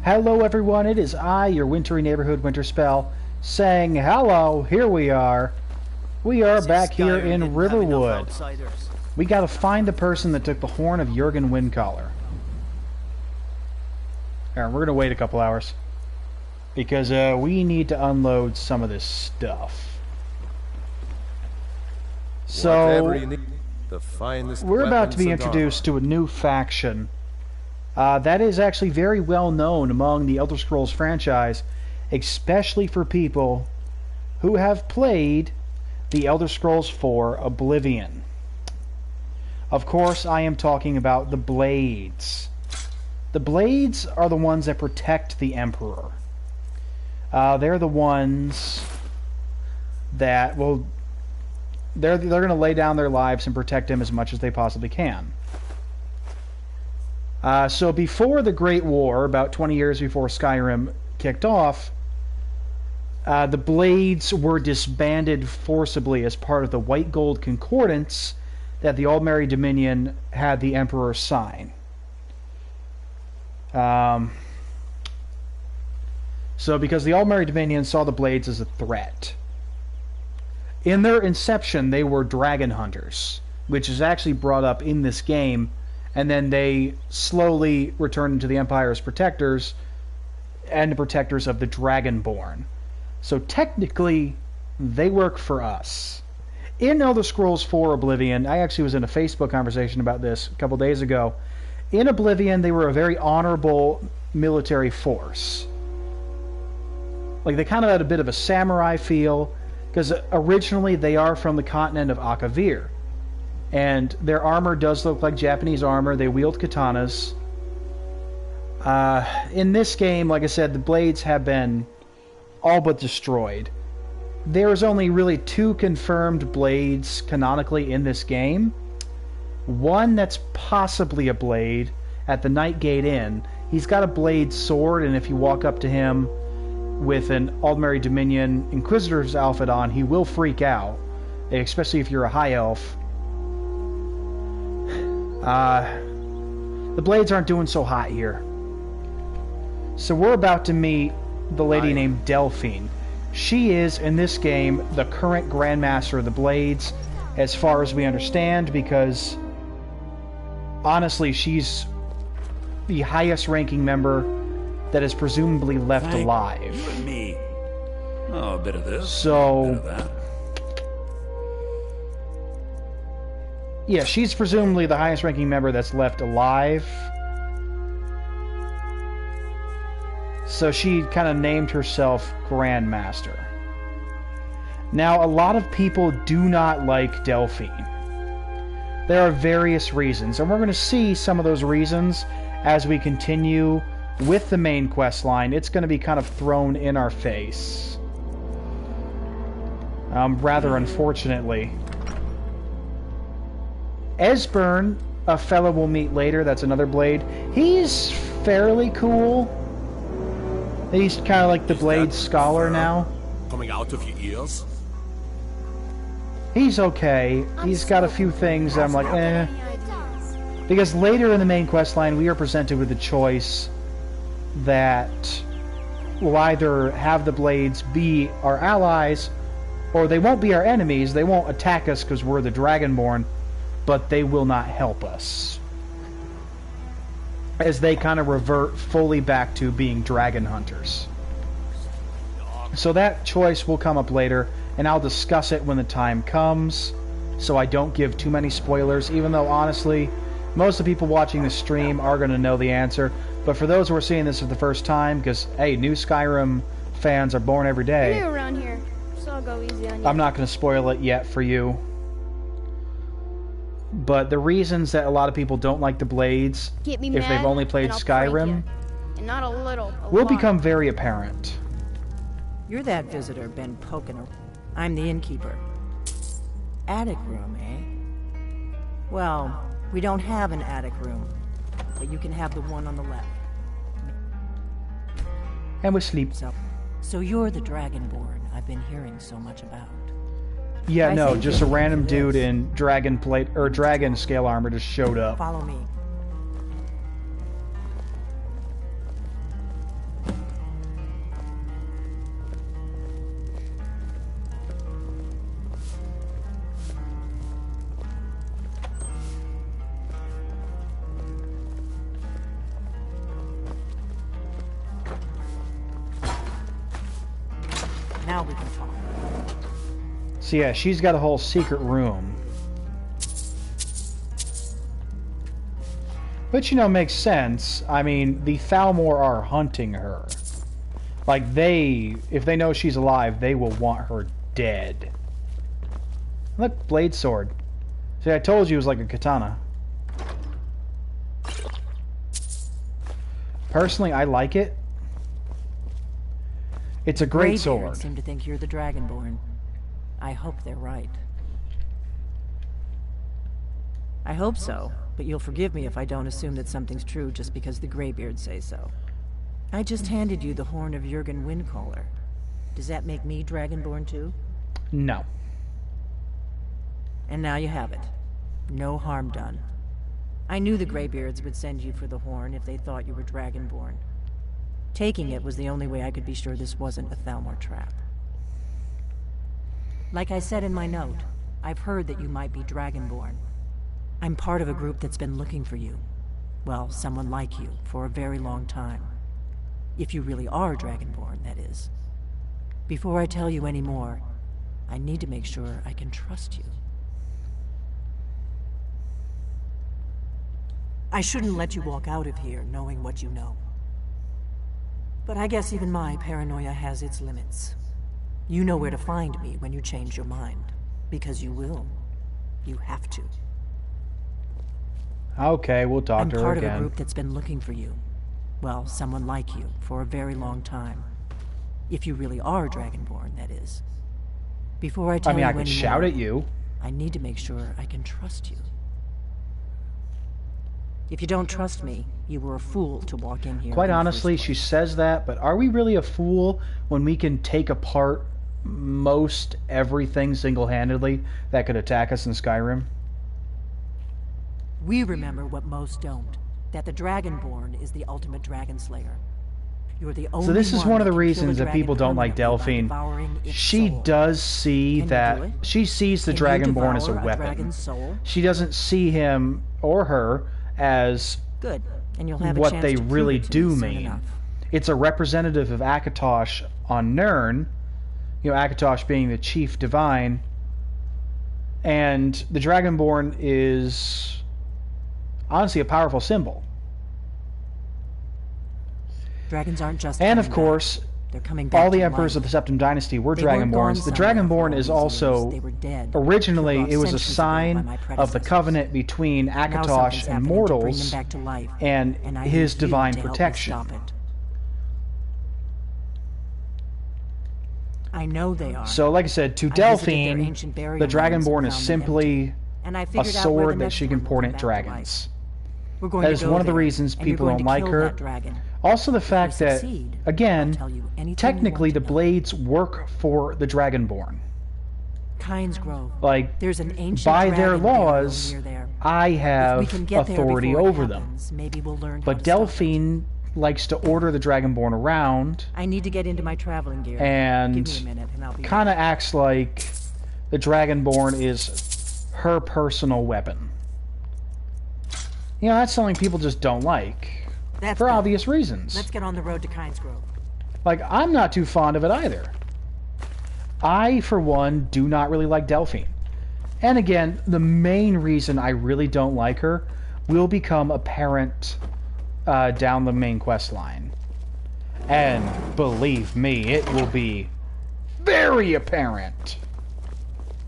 Hello everyone, it is I, your wintry neighborhood Winterspelll, saying hello, here we are. We are back here in Riverwood. We gotta find the person that took the horn of Jurgen Windcaller. Alright, we're gonna wait a couple hours. Because we need to unload some of this stuff. So, we're about to be introduced to a new faction. That is actually very well known among the Elder Scrolls franchise, especially for people who have played the Elder Scrolls 4 Oblivion. Of course, I am talking about the Blades. The Blades are the ones that protect the Emperor. They're the ones that, well, they're going to lay down their lives and protect him as much as they possibly can. So before the Great War, about 20 years before Skyrim kicked off, the Blades were disbanded forcibly as part of the White Gold Concordance that the Aldmeri Dominion had the Emperor sign. So because the Aldmeri Dominion saw the Blades as a threat. In their inception, they were dragon hunters, which is actually brought up in this game. And then they slowly return into the Empire's protectors and the protectors of the Dragonborn. So technically, they work for us. In Elder Scrolls 4 Oblivion, I actually was in a Facebook conversation about this a couple days ago. In Oblivion, they were a very honorable military force. Like, they kind of had a bit of a samurai feel, because originally they are from the continent of Akavir. And their armor does look like Japanese armor. They wield katanas. In this game, like I said, the Blades have been all but destroyed. There's only really 2 confirmed Blades canonically in this game. One that's possibly a Blade at the Nightgate Inn. He's got a Blade sword, and if you walk up to him with an Aldmeri Dominion Inquisitor's outfit on, he will freak out. Especially if you're a High Elf. The Blades aren't doing so hot here. So we're about to meet the lady named Delphine. She is, in this game, the current Grandmaster of the Blades, as far as we understand, because honestly, she's the highest ranking member that is presumably left alive. You and me. Oh, a bit of this. So, a bit of that. Yeah, she's presumably the highest ranking member that's left alive. So she kind of named herself Grandmaster. Now, a lot of people do not like Delphine. There are various reasons, and we're going to see some of those reasons as we continue with the main quest line. It's going to be kind of thrown in our face. Rather unfortunately. Esbern, a fellow we'll meet later, that's another Blade. He's fairly cool. He's kind of like the Blade Scholar now. Coming out of your ears? He's okay. He's got a few things that I'm like, eh. Because later in the main quest line, we are presented with a choice that will either have the Blades be our allies, or they won't be our enemies. They won't attack us because we're the Dragonborn, but they will not help us. As they kind of revert fully back to being dragon hunters. So that choice will come up later, and I'll discuss it when the time comes, so I don't give too many spoilers, even though honestly, most of the people watching the stream are going to know the answer. But for those who are seeing this for the first time, because, hey, new Skyrim fans are born every day. You're new around here, so I'll go easy on you. I'm not going to spoil it yet for you. But the reasons that a lot of people don't like the Blades, if they've only played Skyrim, and not a little, will become very apparent. You're that visitor been poking around. I'm the innkeeper. Attic room, eh? Well, we don't have an attic room, but you can have the one on the left. And we sleep. So you're the Dragonborn I've been hearing so much about. Yeah, no, just a random dude in dragon plate or dragon scale armor just showed up. Follow me. Now we can talk. So yeah, she's got a whole secret room. Which, you know, makes sense. I mean, the Thalmor are hunting her. Like, if they know she's alive, they will want her dead. Look, blade sword. See, I told you it was like a katana. Personally, I like it. It's a great sword. Seem to think you're the Dragonborn. I hope they're right. I hope so, but you'll forgive me if I don't assume that something's true just because the Greybeards say so. I just handed you the horn of Jurgen Windcaller. Does that make me Dragonborn too? No. And now you have it. No harm done. I knew the Greybeards would send you for the horn if they thought you were Dragonborn. Taking it was the only way I could be sure this wasn't a Thalmor trap. Like I said in my note, I've heard that you might be Dragonborn. I'm part of a group that's been looking for you. Well, someone like you, for a very long time. If you really are Dragonborn, that is. Before I tell you any more, I need to make sure I can trust you. I shouldn't let you walk out of here knowing what you know. But I guess even my paranoia has its limits. You know where to find me when you change your mind. Because you will. You have to. Okay, we'll talk to her again. I'm part of a group that's been looking for you. Well, someone like you, for a very long time. If you really are Dragonborn, that is. Before I tell you I could shout at you. I need to make sure I can trust you. If you don't trust me, you were a fool to walk in here. Quite honestly, she says that, but are we really a fool when we can take apart most everything single-handedly that could attack us in Skyrim? We remember what most don't. That the Dragonborn is the ultimate dragon slayer. You're the only So this is one of the reasons that dragon people don't like Delphine. She does see that she sees the Dragonborn as a weapon. She doesn't see him or her as good, and you'll have what they really do mean. It's a representative of Akatosh on Nirn, you know, Akatosh being the chief divine, and the Dragonborn is honestly a powerful symbol. Dragons aren't just and of course, they're coming back all the to emperors life. of the Septim Dynasty were They weren't born Dragonborns. The somewhere Dragonborn for is all these also, years. They were dead. originally, Killed off it was a centuries ago by sign my of the predecessors. covenant between Now Akatosh something's and happening to bring mortals them back to life, and I his need you divine to help me protection. stop it. I know they are. So, like I said, to I visited their Delphine, ancient burial the mounds Dragonborn and is found them simply empty. And I a figured out where the sword that next she one can will point come at back to dragons. life. We're going That to is go one of the there, reasons and you're people going don't to like kill her. that dragon. Also the If we fact that, succeed, I'll again, tell you anything you technically want the to know. blades work for the Dragonborn. Kynes Grove. Like, There's an ancient by their dragon burial laws, near there. I If we have can get there authority before it over them. happens, maybe we'll learn how But to stop it. Delphine likes to order the Dragonborn around I need to get into my traveling gear. and Give me a minute and I'll be kind of acts like the Dragonborn is her personal weapon. You know, that's something people just don't like. That's For good. obvious reasons. Let's get on the road to Kynes Grove. Like, I'm not too fond of it either. I, for one, do not really like Delphine. And again, the main reason I really don't like her will become apparent down the main quest line. And believe me, it will be very apparent.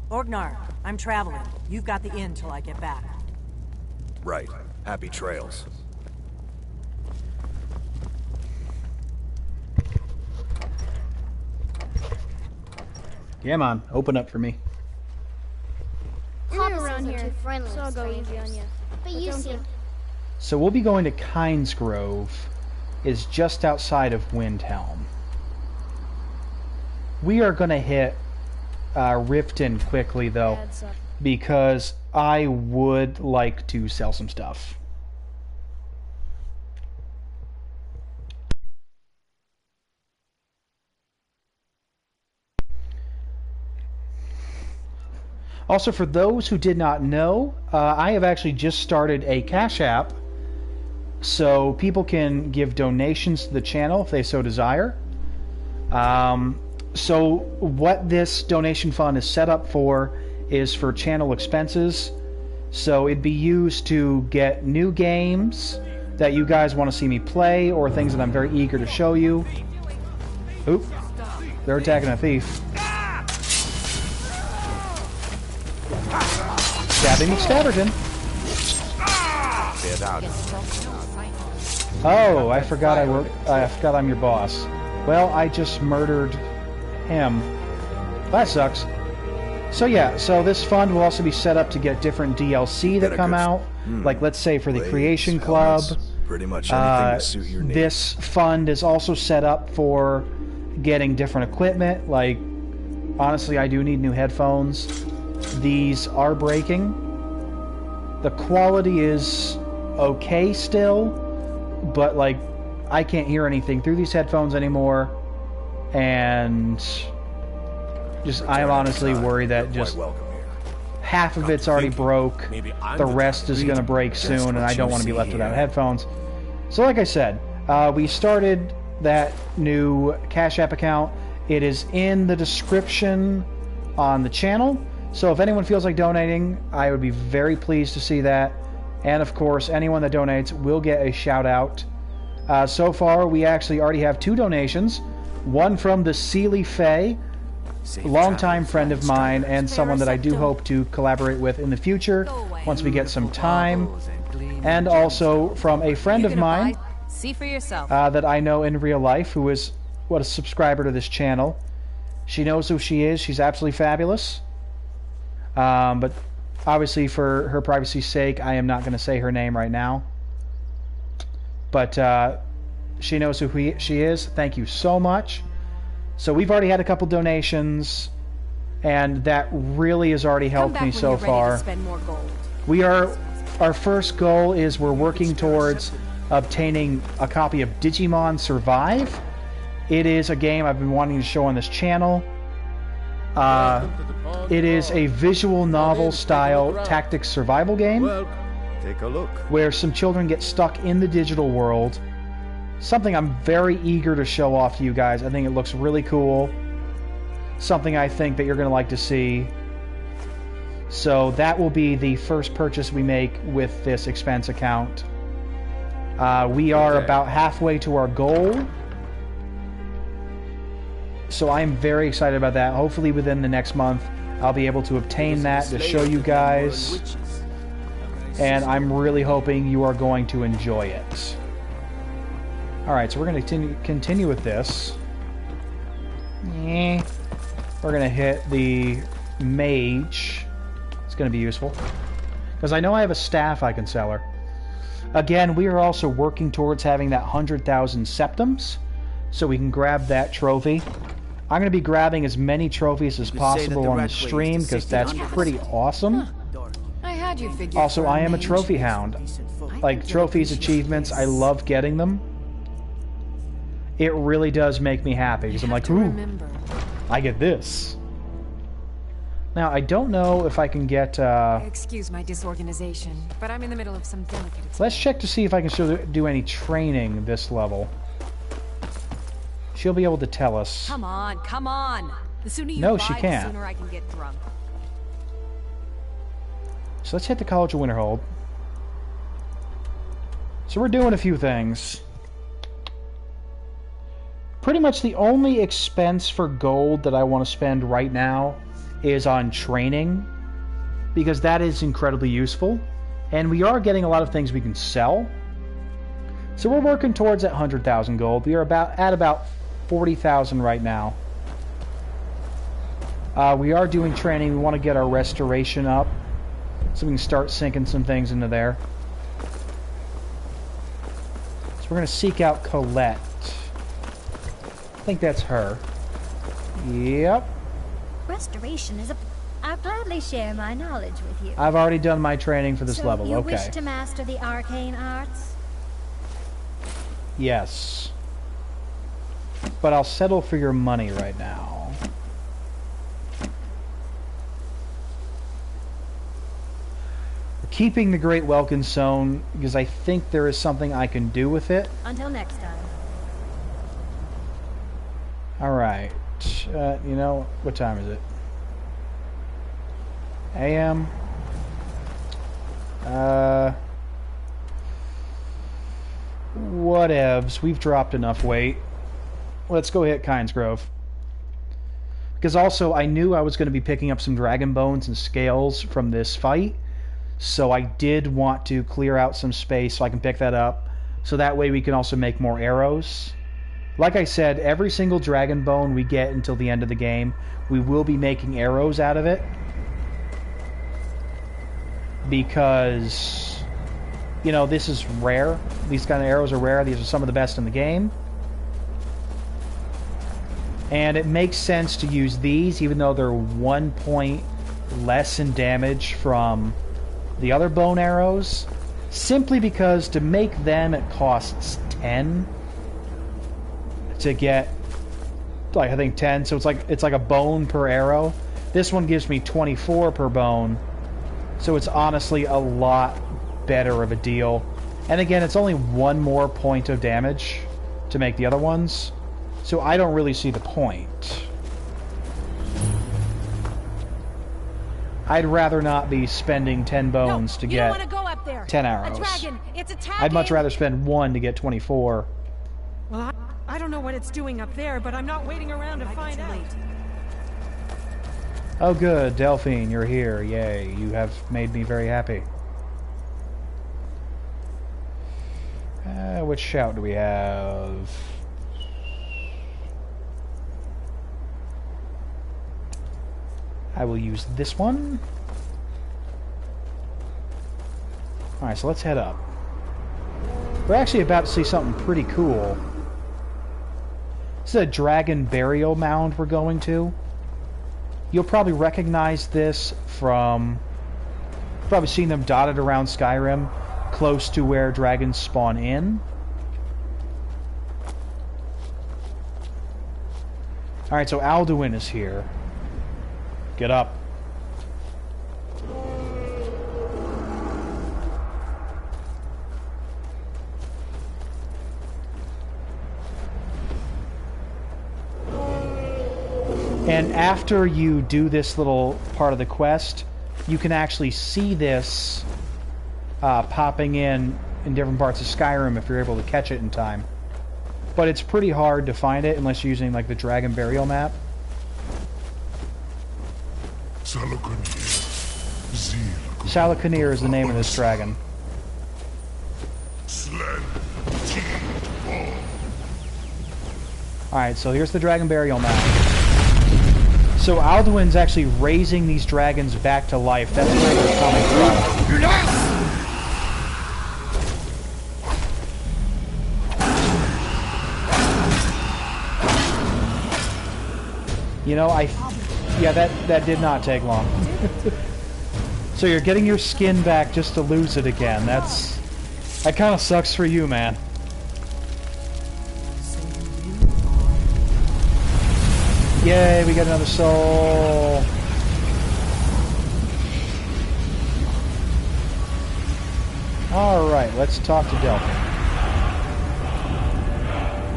Orgnar, I'm traveling. You've got the inn till I get back. Right. Happy trails. Come on, open up for me. I'm This around isn't here, too friendly, so I'll go easy on strangers. you. But you don't seem get- So we'll be going to Kynes Grove, is just outside of Windhelm. We are going to hit Riften quickly, though, Bad suck. because I would like to sell some stuff. Also, for those who did not know, I have actually just started a Cash App, so people can give donations to the channel if they so desire. So what this donation fund is set up for is for channel expenses. So it'd be used to get new games that you guys want to see me play, or things that I'm very eager to show you. Oop, they're attacking a thief. Stabbing McStabberton. Oh, I forgot I forgot I'm your boss. Well, I just murdered him. That sucks. So yeah, so this fund will also be set up to get different DLC that come out. Like, let's say for the Creation Club. Pretty much anything to suit your needs. This fund is also set up for getting different equipment. Like, honestly, I do need new headphones. These are breaking. The quality is okay still, but like, I can't hear anything through these headphones anymore, and just I'm honestly worried that just half of it's already broke. The rest is going to break soon, and I don't want to be left without headphones. So like I said, we started that new Cash App account. It is in the description on the channel. So if anyone feels like donating, I would be very pleased to see that. And of course, anyone that donates will get a shout out. So far, we actually already have 2 donations. One from the Sealy Faye, a longtime friend of mine, and someone that I do hope to collaborate with in the future once we get some time. And also from a friend of mine See for yourself. that I know in real life, who is a subscriber to this channel. She knows who she is. She's absolutely fabulous. But obviously, for her privacy's sake, I am not going to say her name right now. But she knows who she is. Thank you so much. So we've already had a couple donations, and that really has already helped me so far. Our first goal is we're working towards obtaining a copy of Digimon Survive. It is a game I've been wanting to show on this channel. It is a visual novel style tactics survival game. Take a look. Where some children get stuck in the digital world. Something I'm very eager to show off to you guys. I think it looks really cool. Something I think that you're going to like to see. So that will be the first purchase we make with this expense account. We are about halfway to our goal. So I'm very excited about that. Hopefully within the next month I'll be able to obtain that to show you guys. And I'm really hoping you are going to enjoy it. Alright, so we're going to continue with this. We're going to hit the mage. It's going to be useful. Because I know I have a staff I can sell her. Again, we are also working towards having that 100,000 septums. So we can grab that trophy. I'm going to be grabbing as many trophies as possible on the stream because that's pretty awesome. I had you figured. Also, I am a trophy hound. Like, trophies, achievements, I love getting them. It really does make me happy because I'm like, ooh, I get this. Now, I don't know if I can get... Excuse my disorganization, but I'm in the middle of some delicate... Let's check to see if I can do any training this level. She'll be able to tell us. Come on, come on. The sooner you No, buy, she can't. the sooner I can get drunk. So let's hit the College of Winterhold. So we're doing a few things. Pretty much the only expense for gold that I want to spend right now is on training, because that is incredibly useful. And we are getting a lot of things we can sell. So we're working towards that 100,000 gold. We are at about 40,000 right now. We are doing training. We want to get our restoration up so we can start sinking some things into there. So we're going to seek out Colette. I think that's her. Yep. Restoration is a... I'll gladly share my knowledge with you. I've already done my training for this level. You okay. wish to master the arcane arts? Yes. But I'll settle for your money right now. We're keeping the Great Welkin Stone because I think there is something I can do with it. Until next time. Alright. You know, what time is it? AM. Whatevs. We've dropped enough weight. Let's go hit Kynes Grove. Because also, I knew I was going to be picking up some dragon bones and scales from this fight. So I did want to clear out some space so I can pick that up. So that way we can also make more arrows. Like I said, every single dragon bone we get until the end of the game, we will be making arrows out of it. Because, you know, this is rare. These kind of arrows are rare. These are some of the best in the game. And it makes sense to use these, even though they're 1 point less in damage from the other bone arrows. Simply because to make them, it costs 10 to get, like, I think 10. So it's like a bone per arrow. This one gives me 24 per bone. So it's honestly a lot better of a deal. And again, it's only 1 more point of damage to make the other ones. So I don't really see the point. I'd rather not be spending 10 bones to get 10 arrows. I'd much rather spend 1 to get 24. Well, I don't know what it's doing up there, but I'm not waiting around to find out. Oh good, Delphine, you're here. Yay, you have made me very happy. Which shout do we have? I will use this one. Alright, so let's head up. We're actually about to see something pretty cool. This is a dragon burial mound we're going to. You'll probably recognize this from... probably seen them dotted around Skyrim, close to where dragons spawn in. Alright, so Alduin is here. Get up. And after you do this little part of the quest, you can actually see this popping in different parts of Skyrim if you're able to catch it in time. But it's pretty hard to find it unless you're using like the Dragon Burial map. Salakanir is the name of this dragon. Alright, so here's the Dragon Burial map. So Alduin's actually raising these dragons back to life. That's where they're coming from. You know, yeah, that did not take long. So you're getting your skin back just to lose it again. That kind of sucks for you, man. Yay, we got another soul. Alright, let's talk to Delphi.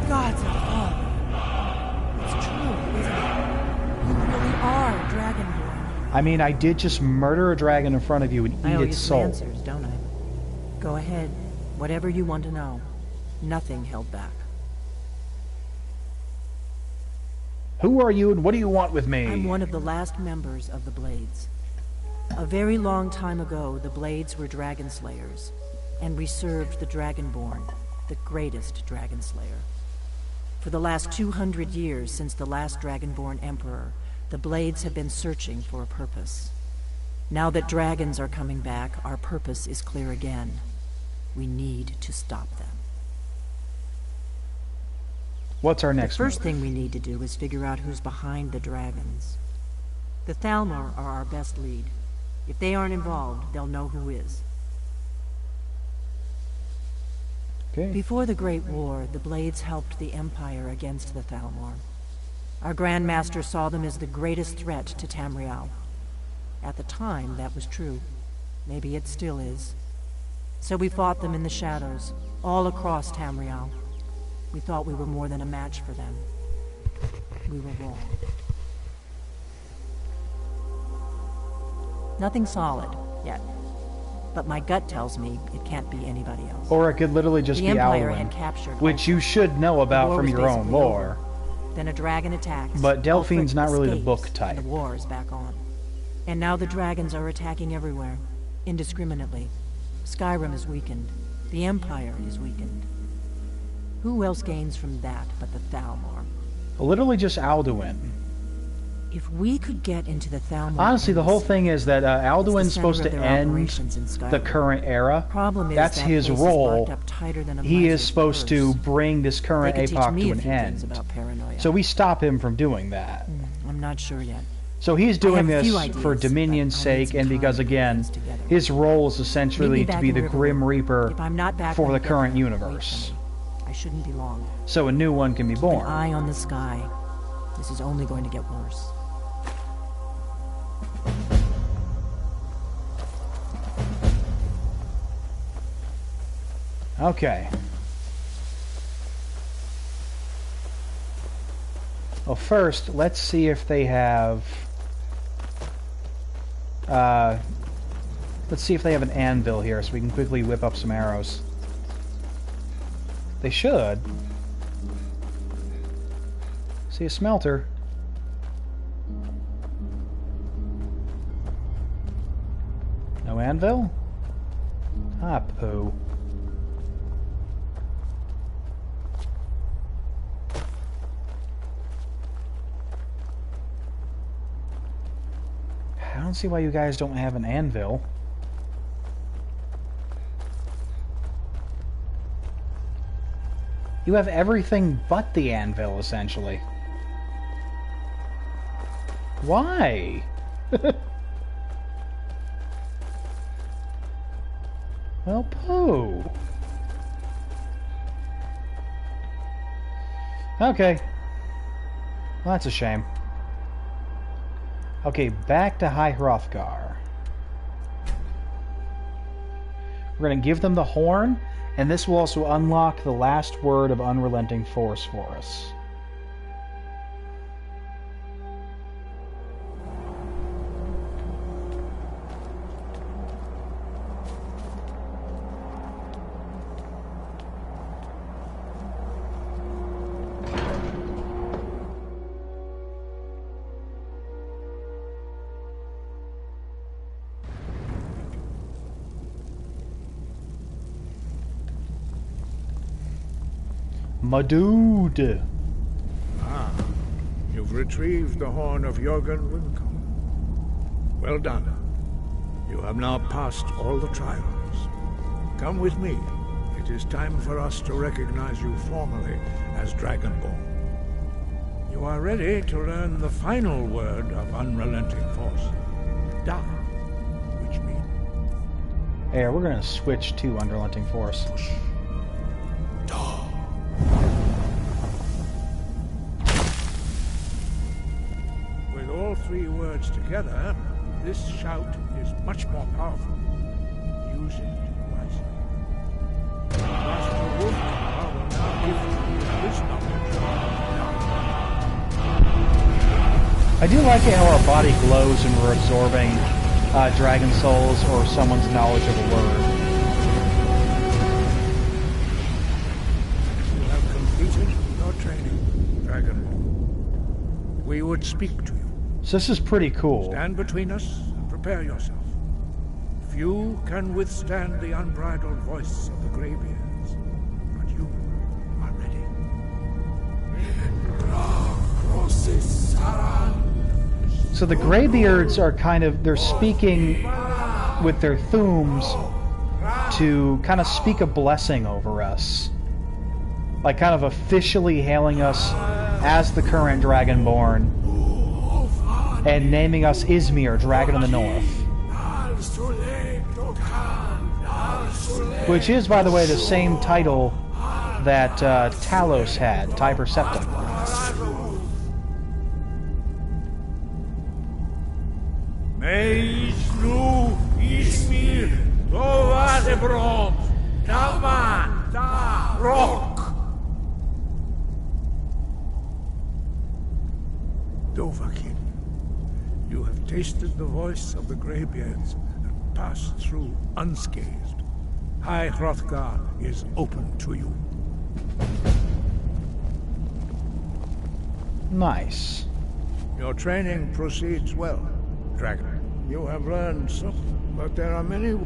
Gods above. It's true, isn't it? You really are Dragonborn. I mean, I did just murder a dragon in front of you and eat its soul. I owe you some answers, don't I? Go ahead. Whatever you want to know. Nothing held back. Who are you and what do you want with me? I'm one of the last members of the Blades. A very long time ago, the Blades were dragon slayers, and we served the Dragonborn, the greatest dragon slayer. For the last 200 years since the last Dragonborn Emperor, the Blades have been searching for a purpose. Now that dragons are coming back, our purpose is clear again. We need to stop them. What's our next move? The first thing we need to do is figure out who's behind the dragons. The Thalmor are our best lead. If they aren't involved, they'll know who is. Okay. Before the Great War, the Blades helped the Empire against the Thalmor. Our Grand Master saw them as the greatest threat to Tamriel. At the time, that was true. Maybe it still is. So we fought them in the shadows, all across Tamriel. We thought we were more than a match for them. we were wrong. Nothing solid, yet. But my gut tells me it can't be anybody else. Or it could literally just The be Empire Alwyn, had captured which you should know The about war from was your own basically lore. over. Then a dragon attacks. But Delphine's Ulfric not really the escapes, book and type. the war is back on. And now the dragons are attacking everywhere, indiscriminately. Skyrim is weakened. The Empire is weakened. Who else gains from that but the Thalmor? Literally just Alduin. If we could get into the Thalmor... Honestly, the whole embassy, thing is that Alduin's it's the supposed center to of their end operations in Skyrim. the current era. Problem is That's that his place is role. locked up tighter than a He is miser's supposed to purse. bring this current They could teach epoch me to a an few things end. about paranoia. So we stop him from doing that. I'm not sure yet. So he's doing have a this few for ideas, Dominion's but I'll need sake, some and time because, to put again, things together. his role is Meet me essentially to back be in the Riverwood. Grim Reaper If I'm not back for when the I get current there, wait universe. for me. I shouldn't be long. So a new one can be An born. eye on the sky. This is only going to get worse. Okay. Well, first, let's see if they have... let's see if they have an anvil here, so we can quickly whip up some arrows. They should. See a smelter. No anvil? Ah, poo. I don't see why you guys don't have an anvil. You have everything but the anvil, essentially. Why? Well, poo. Okay. Well, that's a shame. Okay, back to High Hrothgar. We're going to give them the horn, and this will also unlock the last word of unrelenting force for us. My dude. Ah, you've retrieved the horn of Jörgen Windcomb. Well done. You have now passed all the trials. Come with me. It is time for us to recognize you formally as Dragonborn. You are ready to learn the final word of unrelenting force. Da, which means... Hey, we're going to switch to unrelenting force. With all three words together, this shout is much more powerful. Use it wisely. Master Wolfgar will now give you this knowledge. I do like it how our body glows when we're absorbing dragon souls or someone's knowledge of a word. You have completed your training, Dragonborn. We would speak to you. So this is pretty cool. Stand between us and prepare yourself. Few can withstand the unbridled voice of the Greybeards, but you are ready. So the Greybeards are kind of, they're speaking with their thumbs to kind of speak a blessing over us. Like kind of officially hailing us as the current Dragonborn and naming us Izmir, Dragon of the North. Which is, by the way, the same title that Talos had, Tiber Septim. Meisnu Izmir Dovahcat Taman Da Rock. Dovahcat. You have tasted the voice of the Greybeards and passed through unscathed. High Hrothgar is open to you. Nice. Your training proceeds well, Dragon. You have learned something, but there are many...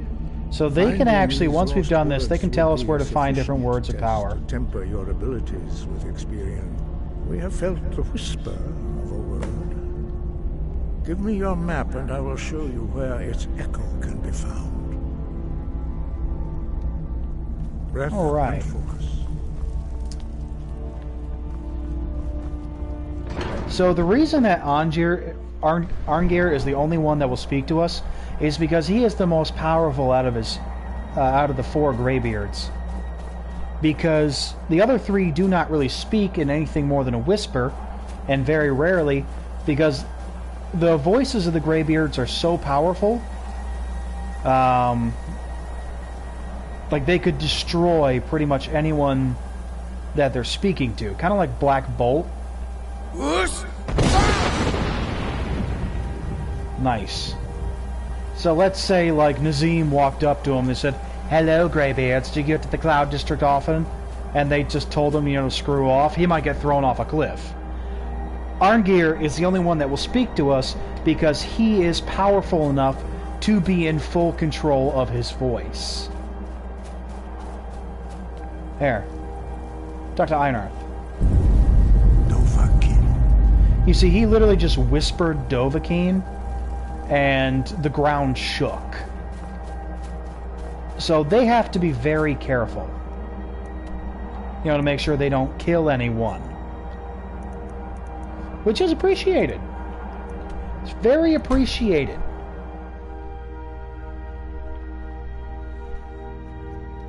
So they can actually, once we've done this, they can tell us would where be to find different sufficient words of test power. to temper your abilities with experience. We have felt the whisper of a word. Give me your map and I will show you where its echo can be found. Breath All right. and focus. So the reason that Arngir is the only one that will speak to us is because he is the most powerful out of the 4 Greybeards. Because the other 3 do not really speak in anything more than a whisper, and very rarely, because the voices of the Greybeards are so powerful, like they could destroy pretty much anyone that they're speaking to. Kind of like Black Bolt. Nice. So let's say like Nazim walked up to him and said, "Hello, Greybeards, do you get to the Cloud District often?" And they just told him, to screw off. He might get thrown off a cliff. Arngir is the only one that will speak to us because he is powerful enough to be in full control of his voice. There. Talk to Einarth. Dovahcat. You see, he literally just whispered Dovahcat, and the ground shook. So they have to be very careful, to make sure they don't kill anyone. Which is appreciated. It's very appreciated.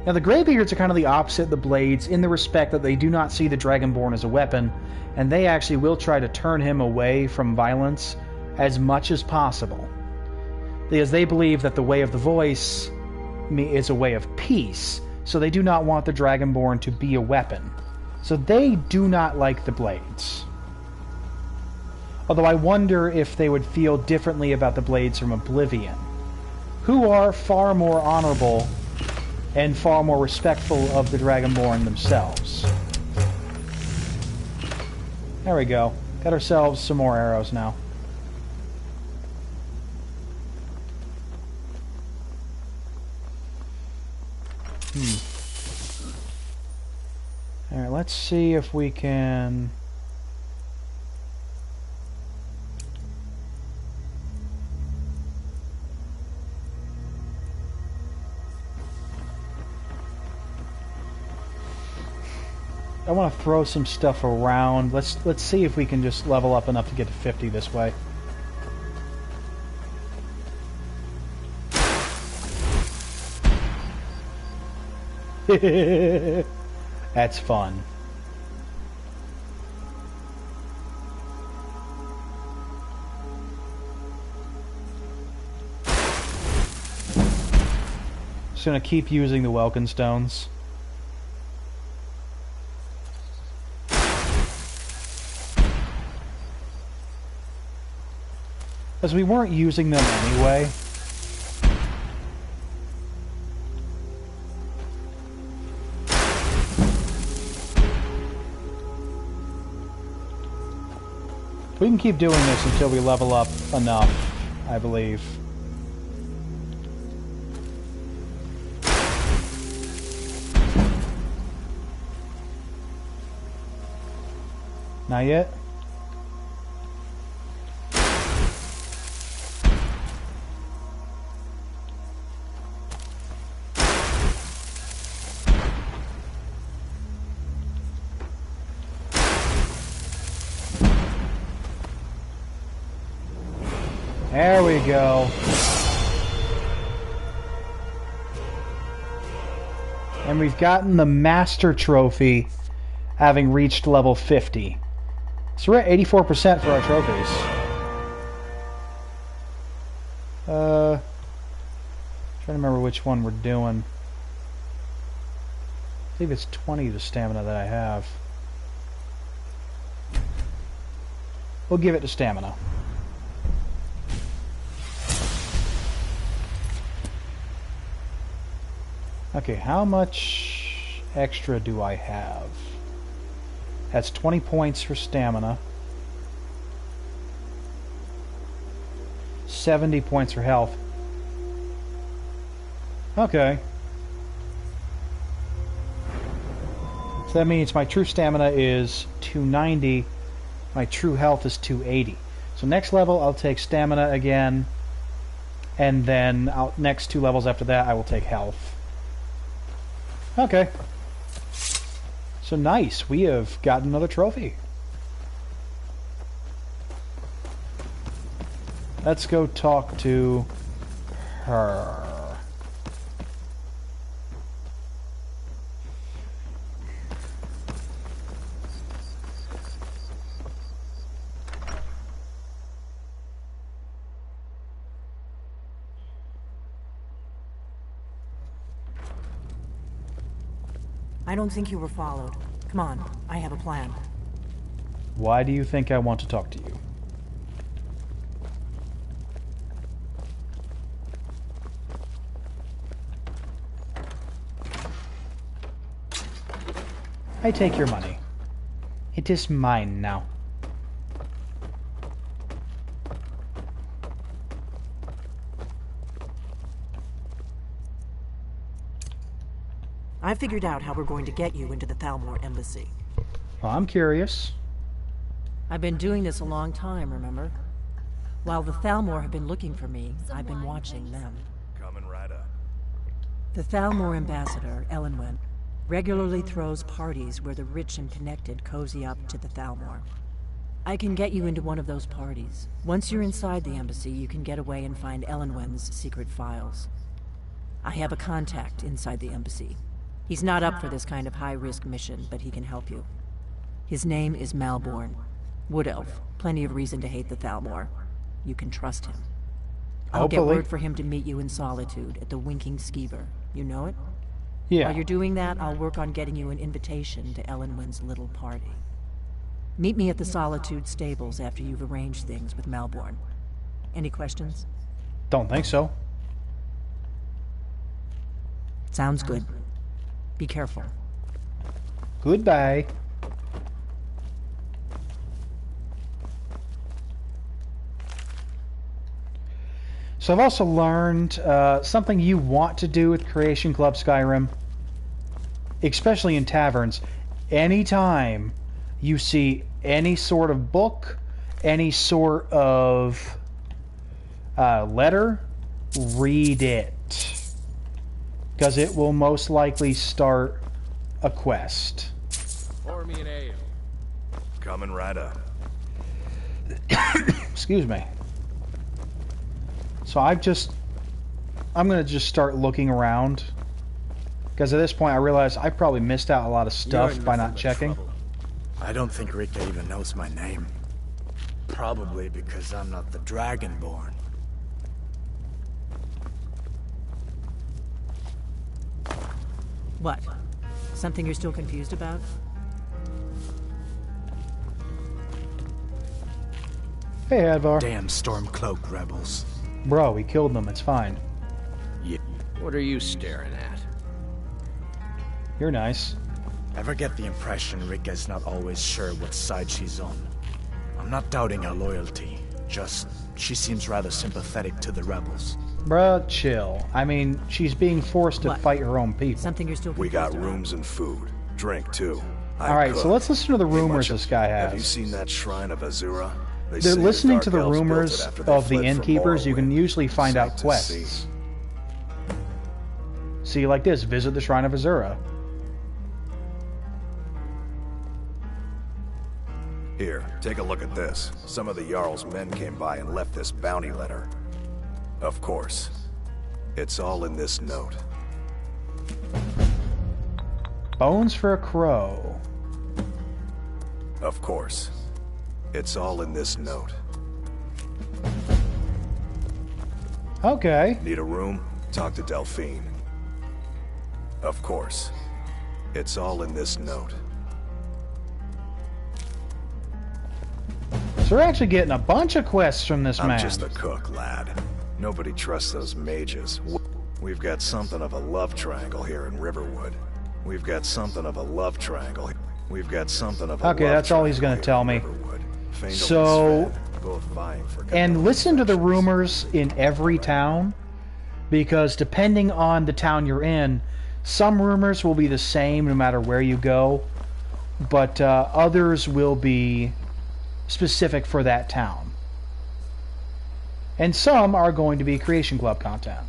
Now the Greybeards are kind of the opposite of the Blades in the respect that they do not see the Dragonborn as a weapon, and they actually will try to turn him away from violence as much as possible. Because they believe that the way of the voice is a way of peace, so they do not want the Dragonborn to be a weapon. So they do not like the Blades. Although I wonder if they would feel differently about the Blades from Oblivion, who are far more honorable and far more respectful of the Dragonborn themselves. There we go. Got ourselves some more arrows now. Alright, let's see if we can... I want to throw some stuff around. Let's see if we can just level up enough to get to 50 this way. That's fun. Just gonna keep using the Welkin stones. Because we weren't using them anyway. We can keep doing this until we level up enough, I believe. Not yet? There we go. And we've gotten the Master Trophy, having reached level 50. So we're at 84% for our trophies. Trying to remember which one we're doing. I believe it's 20 the stamina that I have. We'll give it to stamina. Okay, how much extra do I have? That's 20 points for stamina. 70 points for health. Okay. So that means my true stamina is 290. My true health is 280. So next level I'll take stamina again. And then next 2 levels after that I will take health. Okay. So nice. We have got another trophy. Let's go talk to her. I don't think you were followed. Come on, I have a plan. Why do you think I want to talk to you? I take your money. It is mine now. I figured out how we're going to get you into the Thalmor embassy. Well, I'm curious. I've been doing this a long time, remember? While the Thalmor have been looking for me, I've been watching them. Coming right up. The Thalmor ambassador, Elenwen, regularly throws parties where the rich and connected cozy up to the Thalmor. I can get you into one of those parties. Once you're inside the embassy, you can get away and find Elenwen's secret files. I have a contact inside the embassy. He's not up for this kind of high-risk mission, but he can help you. His name is Malborn. Wood Elf. Plenty of reason to hate the Thalmor. You can trust him. I'll get word for him to meet you in Solitude at the Winking Skeever. You know it? Yeah. While you're doing that, I'll work on getting you an invitation to Elenwen's little party. Meet me at the Solitude stables after you've arranged things with Malborn. Any questions? Don't think so. Sounds good. Be careful. Goodbye. So I've also learned something you want to do with Creation Club Skyrim, especially in taverns. Anytime you see any sort of book, any sort of letter, read it. Because it will most likely start a quest. Pour me an ale. Coming right up. Excuse me. So I'm going to just start looking around. Because at this point I realize I probably missed out a lot of stuff by not checking. I don't think Rika even knows my name. Probably because I'm not the Dragonborn. What? Something you're still confused about? Hey, Advar. Damn Stormcloak rebels. Bro, we killed them. It's fine. Yeah. What are you staring at? You're nice. Ever get the impression Rika's not always sure what side she's on? I'm not doubting her loyalty. Just, she seems rather sympathetic to the rebels. Bruh, chill. I mean, she's being forced to fight her own people. Something you're still confused We got about? rooms and food. Drink, too. Alright, so let's listen to the rumors this guy has. Have you seen that shrine of Azura? They're listening to the rumors of the innkeepers. You can usually find out quests. See, like this, visit the Shrine of Azura. Here, take a look at this. Some of the Jarl's men came by and left this bounty letter. Of course. It's all in this note. Bones for a crow. Of course. It's all in this note. Okay. Need a room? Talk to Delphine. Of course. It's all in this note. So So we're actually getting a bunch of quests from this man. I'm just a cook, lad. Nobody trusts those mages. We've got something of a love triangle here in Riverwood. We've got something of a love triangle. We've got something of a Okay, that's all he's going to tell me. So, and listen to the rumors in every town, because depending on the town you're in, some rumors will be the same no matter where you go, but others will be specific for that town. And some are going to be Creation Club content.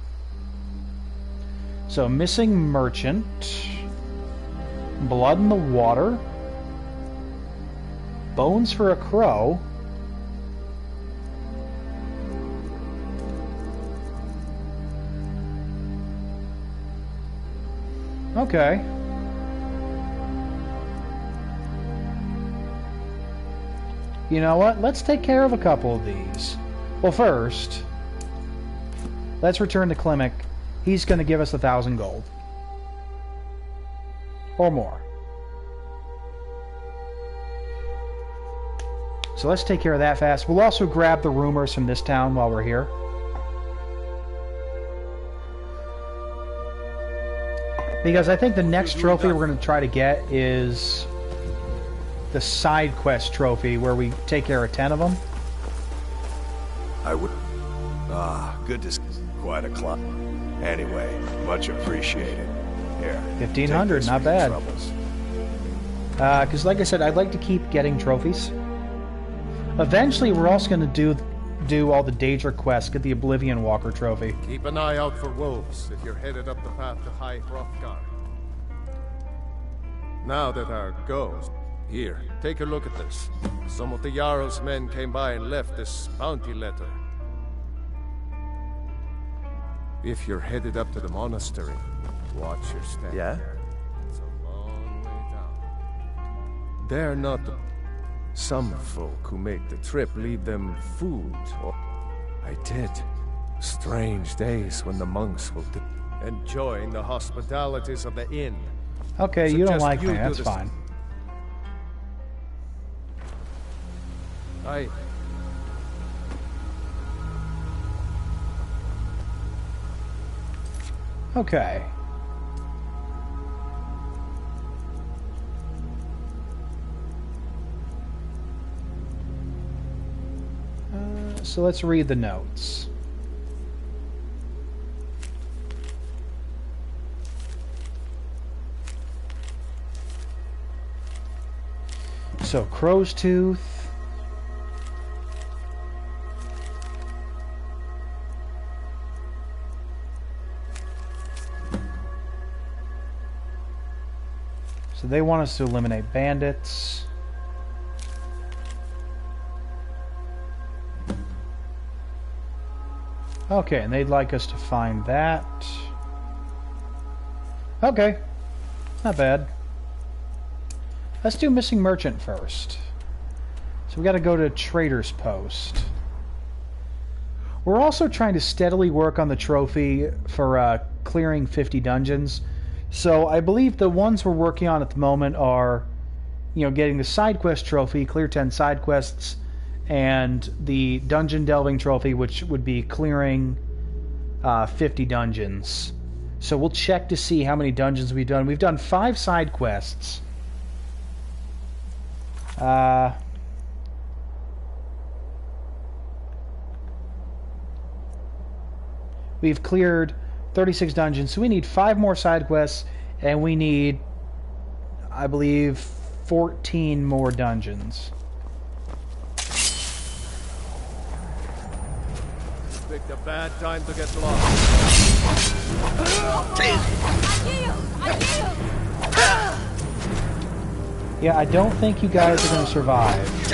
So, missing merchant, blood in the water, bones for a crow, okay. You know what? Let's take care of a couple of these. Well, first, let's return to Klimek. He's going to give us 1,000 gold. Or more. So let's take care of that fast. We'll also grab the rumors from this town while we're here. Because I think the next trophy we're going to try to get is the side quest trophy, where we take care of 10 of them. I would... good to... Quite a climb. Anyway, much appreciated. Here. 1,500, not bad. Because like I said, I'd like to keep getting trophies. Eventually, we're also going to do all the Daedra quests, get the Oblivion Walker trophy. Keep an eye out for wolves if you're headed up the path to High Hrothgar. Now that our ghost... Here, take a look at this. Some of the Jarl's men came by and left this bounty letter. If you're headed up to the monastery, watch your step. Yeah? It's a long way down. They're not... Some folk who make the trip leave them food, or... I did. Strange days when the monks will enjoying the hospitalities of the inn. Okay, you don't like me, that's fine. Okay. So let's read the notes. So, Crow's Tooth. So they want us to eliminate bandits. Okay, and they'd like us to find that. Okay, not bad. Let's do Missing Merchant first. So we got to go to Trader's Post. We're also trying to steadily work on the trophy for clearing 50 dungeons. So I believe the ones we're working on at the moment are, you know, getting the side quest trophy, clear 10 side quests, and the dungeon delving trophy, which would be clearing 50 dungeons. So we'll check to see how many dungeons we've done. We've done 5 side quests. We've cleared 36 dungeons, so we need 5 more side quests, and we need, I believe, 14 more dungeons. Picked a bad time to get lost. Yeah, I don't think you guys are going to survive.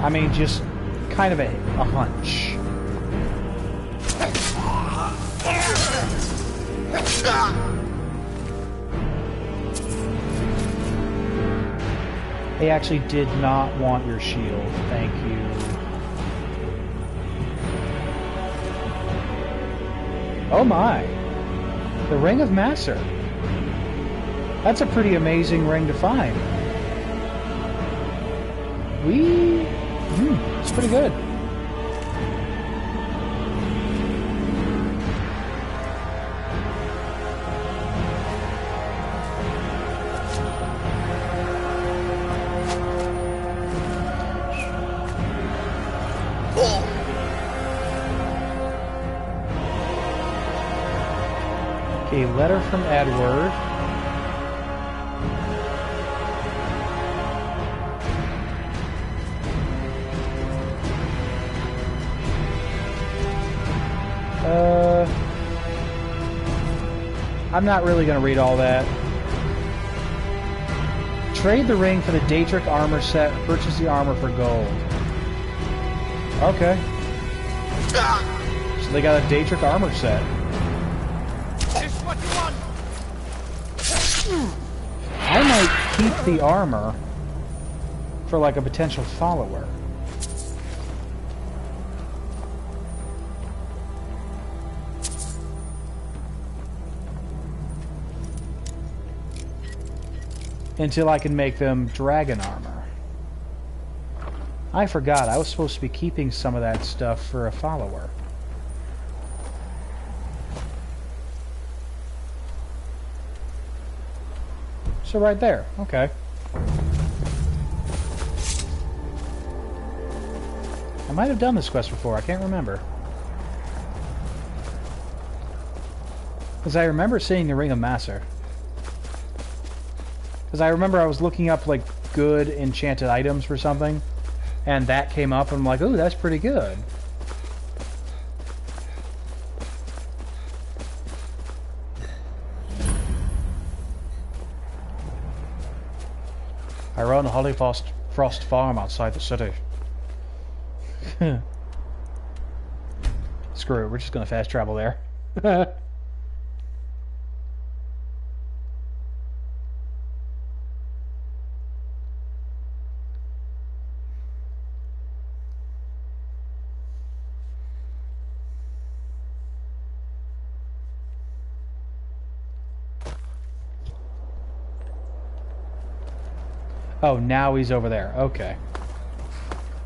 I mean, just kind of a hunch. They actually did not want your shield. Thank you. Oh my! The Ring of Massor. That's a pretty amazing ring to find. It's pretty good. Okay, letter from Edward. I'm not really going to read all that. Trade the ring for the Daedric armor set. Purchase the armor for gold. Okay. So they got a Daedric armor set. Is what you want? I might keep the armor for like a potential follower. Until I can make them dragon armor. I forgot, I was supposed to be keeping some of that stuff for a follower. So right there, okay. I might have done this quest before, I can't remember. Because I remember seeing the Ring of Massor. Because I remember I was looking up, like, good enchanted items for something, and that came up, and I'm like, ooh, that's pretty good. I run a Holyfrost farm outside the city. Screw it, we're just gonna fast travel there. Oh, now he's over there. Okay.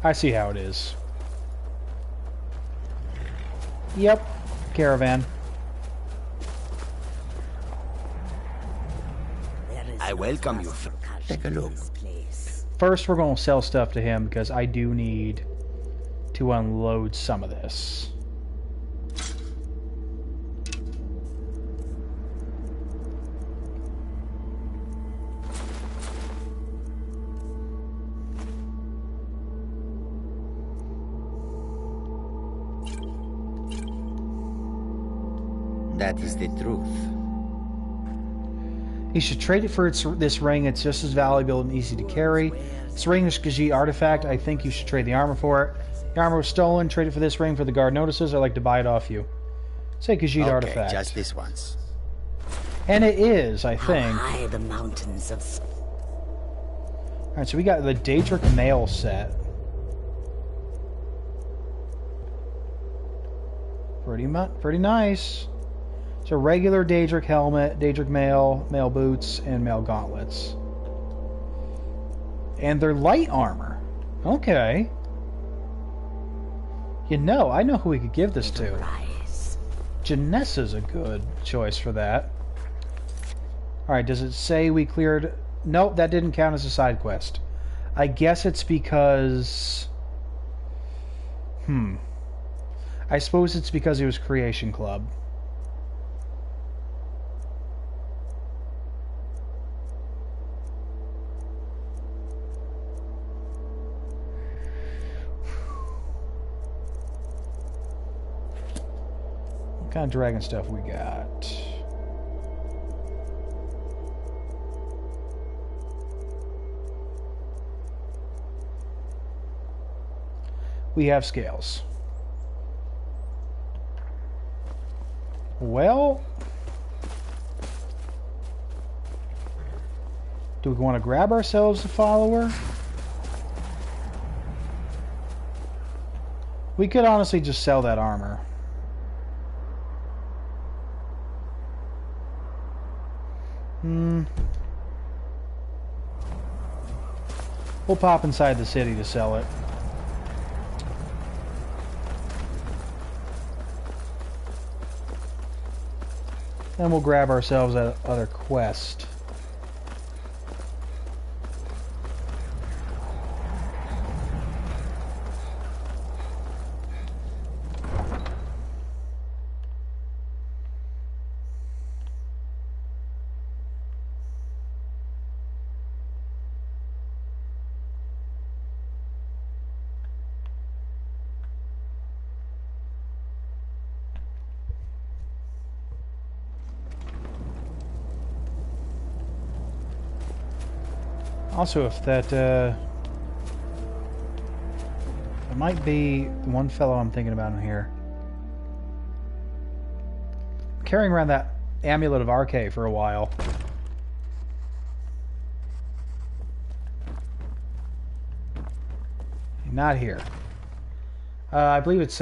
I see how it is. Yep. Caravan. I welcome you. Take a look. First, we're going to sell stuff to him because I do need to unload some of this. That is the truth. You should trade it for this ring. It's just as valuable and easy to carry. This ring is Khajiit artifact. I think you should trade the armor for it. The armor was stolen. Trade it for this ring for the guard notices. I'd like to buy it off you. Say Khajiit artifact. Just this once. And it is, I think. How high the mountains of... Alright, so we got the Daedric mail set. Pretty nice. So regular Daedric helmet, Daedric mail, mail boots, and mail gauntlets. And they're light armor. Okay. You know, I know who we could give this to. Janessa's a good choice for that. Alright, does it say we cleared... Nope, that didn't count as a side quest. I guess it's because... I suppose it's because it was Creation Club. What kind of dragon stuff we got? We have scales. Well, do we want to grab ourselves a follower? We could honestly just sell that armor. We'll pop inside the city to sell it. Then we'll grab ourselves that other quest. Also, if that, it might be the one fellow I'm thinking about in here. Carrying around that amulet of Arkay for a while. Not here. I believe it's,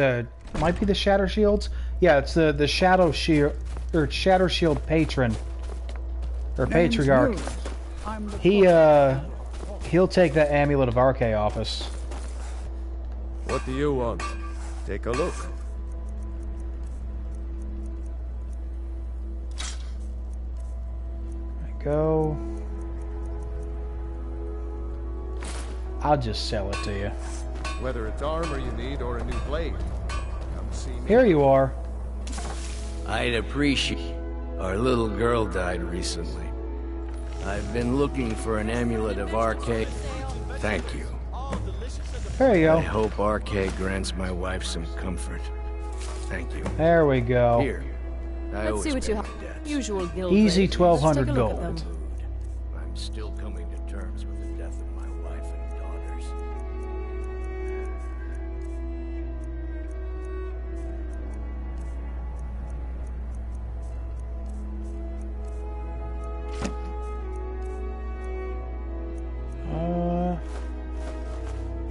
might be the Shatter Shields? Yeah, it's the Shadow Shield, or Shatter Shield Patron. Or Patriarch. He'll take that amulet of Arkay off us. What do you want? Take a look. There we go. I'll just sell it to you. Whether it's armor you need or a new blade, come see me. Here you are. I'd appreciate. Our little girl died recently. I've been looking for an amulet of Arkay. Thank you. There you go. I hope Arkay grants my wife some comfort. Thank you. There we go. Here. Let's see what you have. Usual guild. Easy rates. 1,200 Let's take a look at gold. them. I'm still coming to terms with the death of my wife and daughters.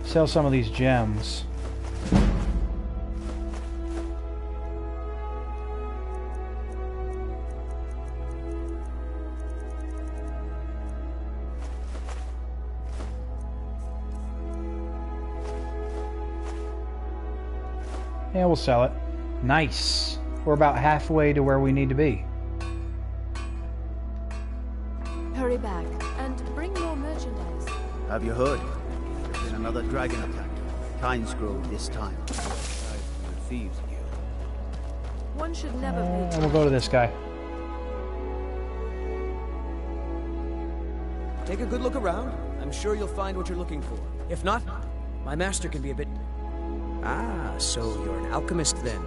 Sell some of these gems. Yeah, we'll sell it. Nice. We're about halfway to where we need to be. Hurry back and bring your merchandise. Have you heard? There's been another dragon attack. Kynes Grove this time. Thieves Guild. One should never make. We'll go to this guy. Take a good look around. I'm sure you'll find what you're looking for. If not, my master can be a bit... Ah, so you're an alchemist then.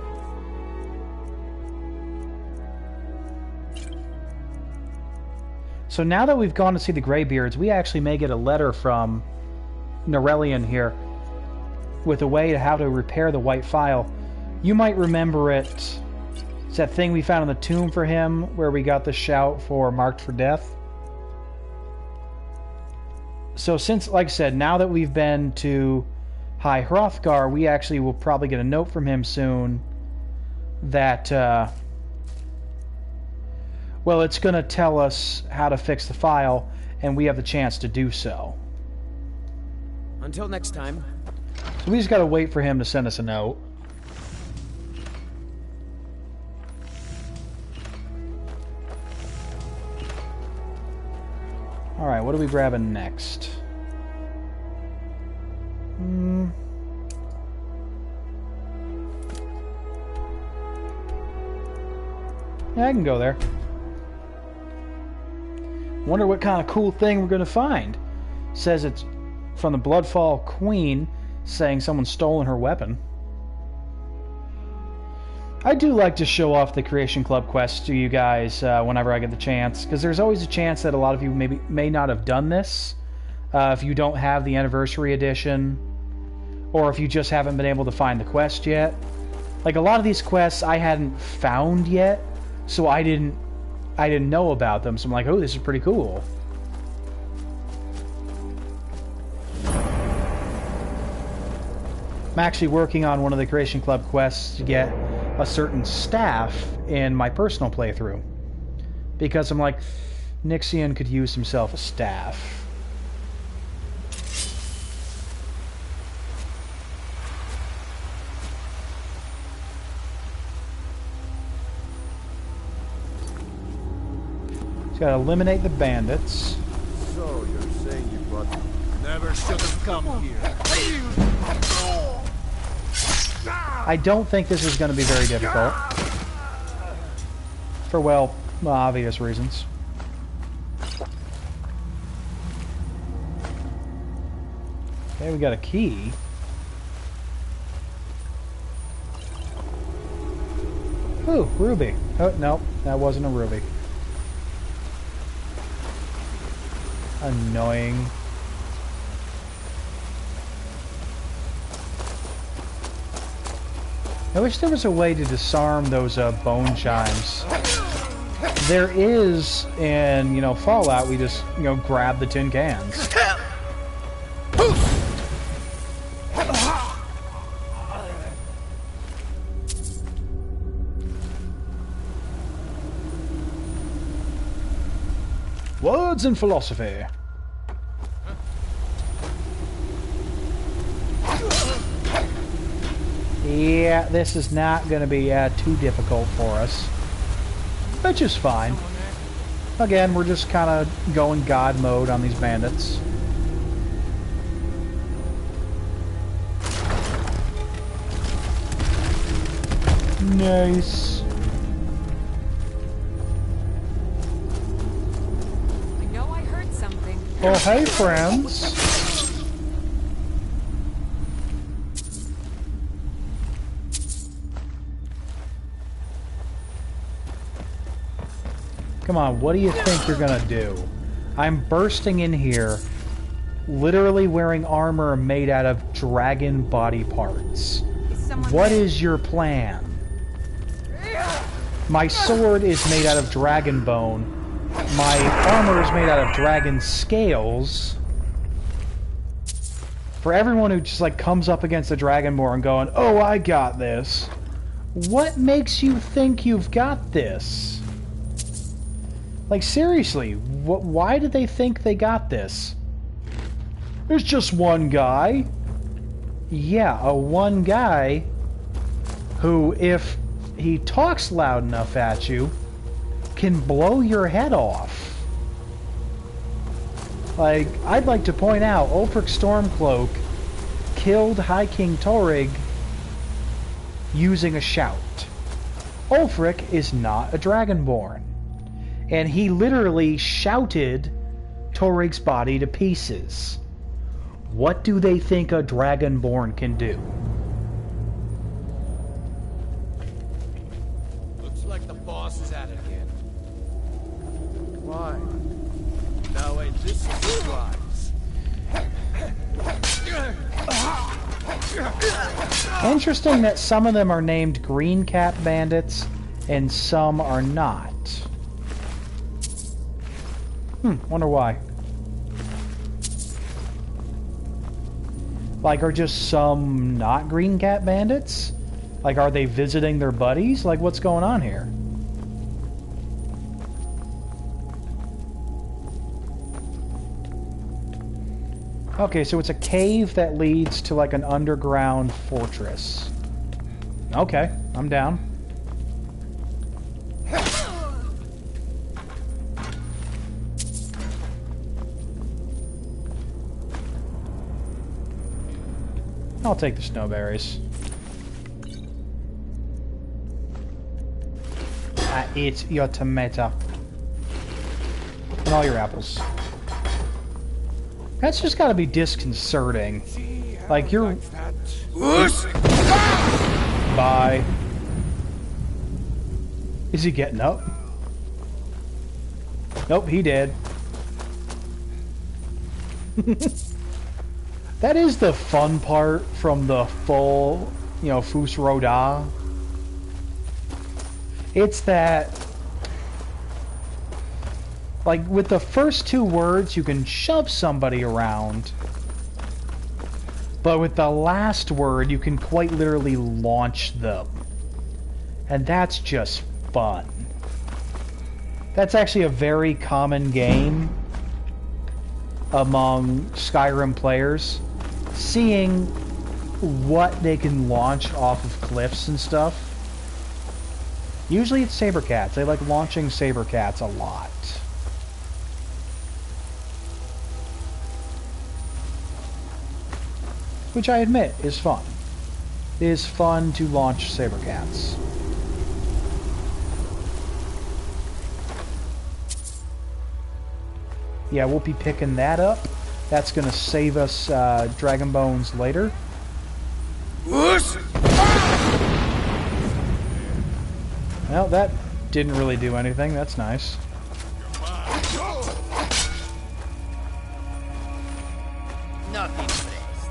So now that we've gone to see the Greybeards, we actually may get a letter from Norelian here with a way to how to repair the white file. You might remember it. It's that thing we found in the tomb for him where we got the shout for Marked for Death. So since, like I said, now that we've been to High Hrothgar, we actually will probably get a note from him soon that, well, it's going to tell us how to fix the file, and we have the chance to do so. Until next time. So we just got to wait for him to send us a note. Alright, what are we grabbing next? Yeah, I can go there. Wonder what kind of cool thing we're going to find. Says it's from the Bloodfall Queen, saying someone's stolen her weapon. I do like to show off the Creation Club quests to you guys whenever I get the chance, because there's always a chance that a lot of you may not have done this if you don't have the Anniversary Edition, or if you just haven't been able to find the quest yet. Like, a lot of these quests I hadn't found yet, so I didn't know about them, so I'm like, oh, this is pretty cool. I'm actually working on one of the Creation Club quests to get a certain staff in my personal playthrough, because I'm like, Nixian could use himself a staff. Just gotta eliminate the bandits. So, you're saying you brought... Never should have come here. I don't think this is going to be very difficult. For, well, obvious reasons. Okay, we got a key. Ooh, ruby. Oh, no, that wasn't a ruby. Annoying. I wish there was a way to disarm those bone chimes. There is in, Fallout. We just, grab the tin cans. Words and philosophy. Yeah, this is not going to be too difficult for us. Which is fine. Again, we're just kind of going God mode on these bandits. Nice. I know I heard something. Oh, hey, friends. Come on, what do you think you're gonna do? I'm bursting in here, literally wearing armor made out of dragon body parts. What is your plan? My sword is made out of dragon bone. My armor is made out of dragon scales. For everyone who just comes up against a dragonborn going, "Oh, I got this." What makes you think you've got this? Seriously, why did they think they got this? There's just one guy. Yeah, a one guy who, if he talks loud enough at you, can blow your head off. I'd like to point out, Ulfric Stormcloak killed High King Torrig using a shout. Ulfric is not a Dragonborn. And he literally shouted Torrig's body to pieces. What do they think a Dragonborn can do? Looks like the boss is at it again. Why? Now ain't this a surprise? Interesting that some of them are named Green Cat Bandits and some are not. Wonder why. Are just some not Green Cat Bandits? Are they visiting their buddies? What's going on here? Okay, so it's a cave that leads to an underground fortress. Okay, I'm down. I'll take the snowberries. I eat your tomato. And all your apples. That's just gotta be disconcerting. You're... Bye. Is he getting up? Nope, he did. That is the fun part from the full, Fus Roda. It's that, with the first two words, you can shove somebody around. But with the last word, you can quite literally launch them. And that's just fun. That's actually a very common game among Skyrim players. Seeing what they can launch off of cliffs and stuff. Usually it's saber cats. They like launching saber cats a lot. which I admit is fun. It is fun to launch Sabercats. Yeah, we'll be picking that up. That's going to save us Dragon Bones later. Well, that didn't really do anything. That's nice. Nothing pressed.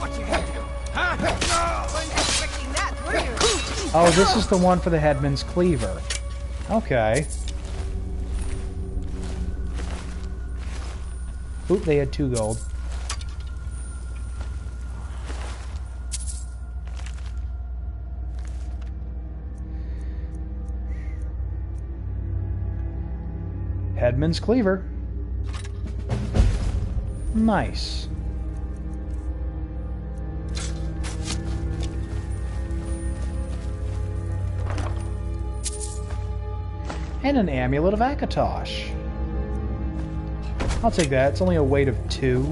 What you gonna do? Huh? Wasn't expecting that, were you? Oh, this is the one for the Headman's Cleaver. Okay. Oop, they had 2 gold. Headman's Cleaver. Nice. And an Amulet of Akatosh. I'll take that. It's only a weight of 2.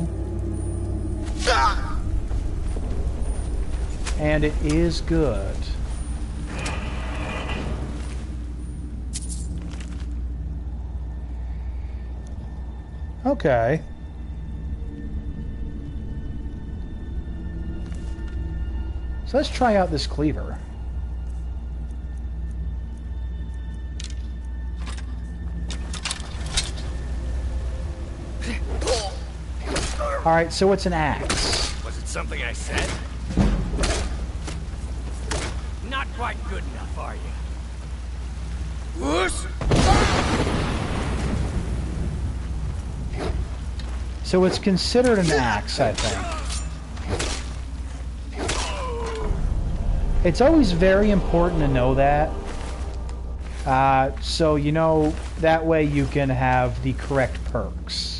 And it is good. Okay. So let's try out this Cleaver. Alright, so it's an axe. Was it something I said? Not quite good enough, are you? Whoosh! So it's considered an axe, I think. It's always very important to know that. So, you know, that way you can have the correct perks.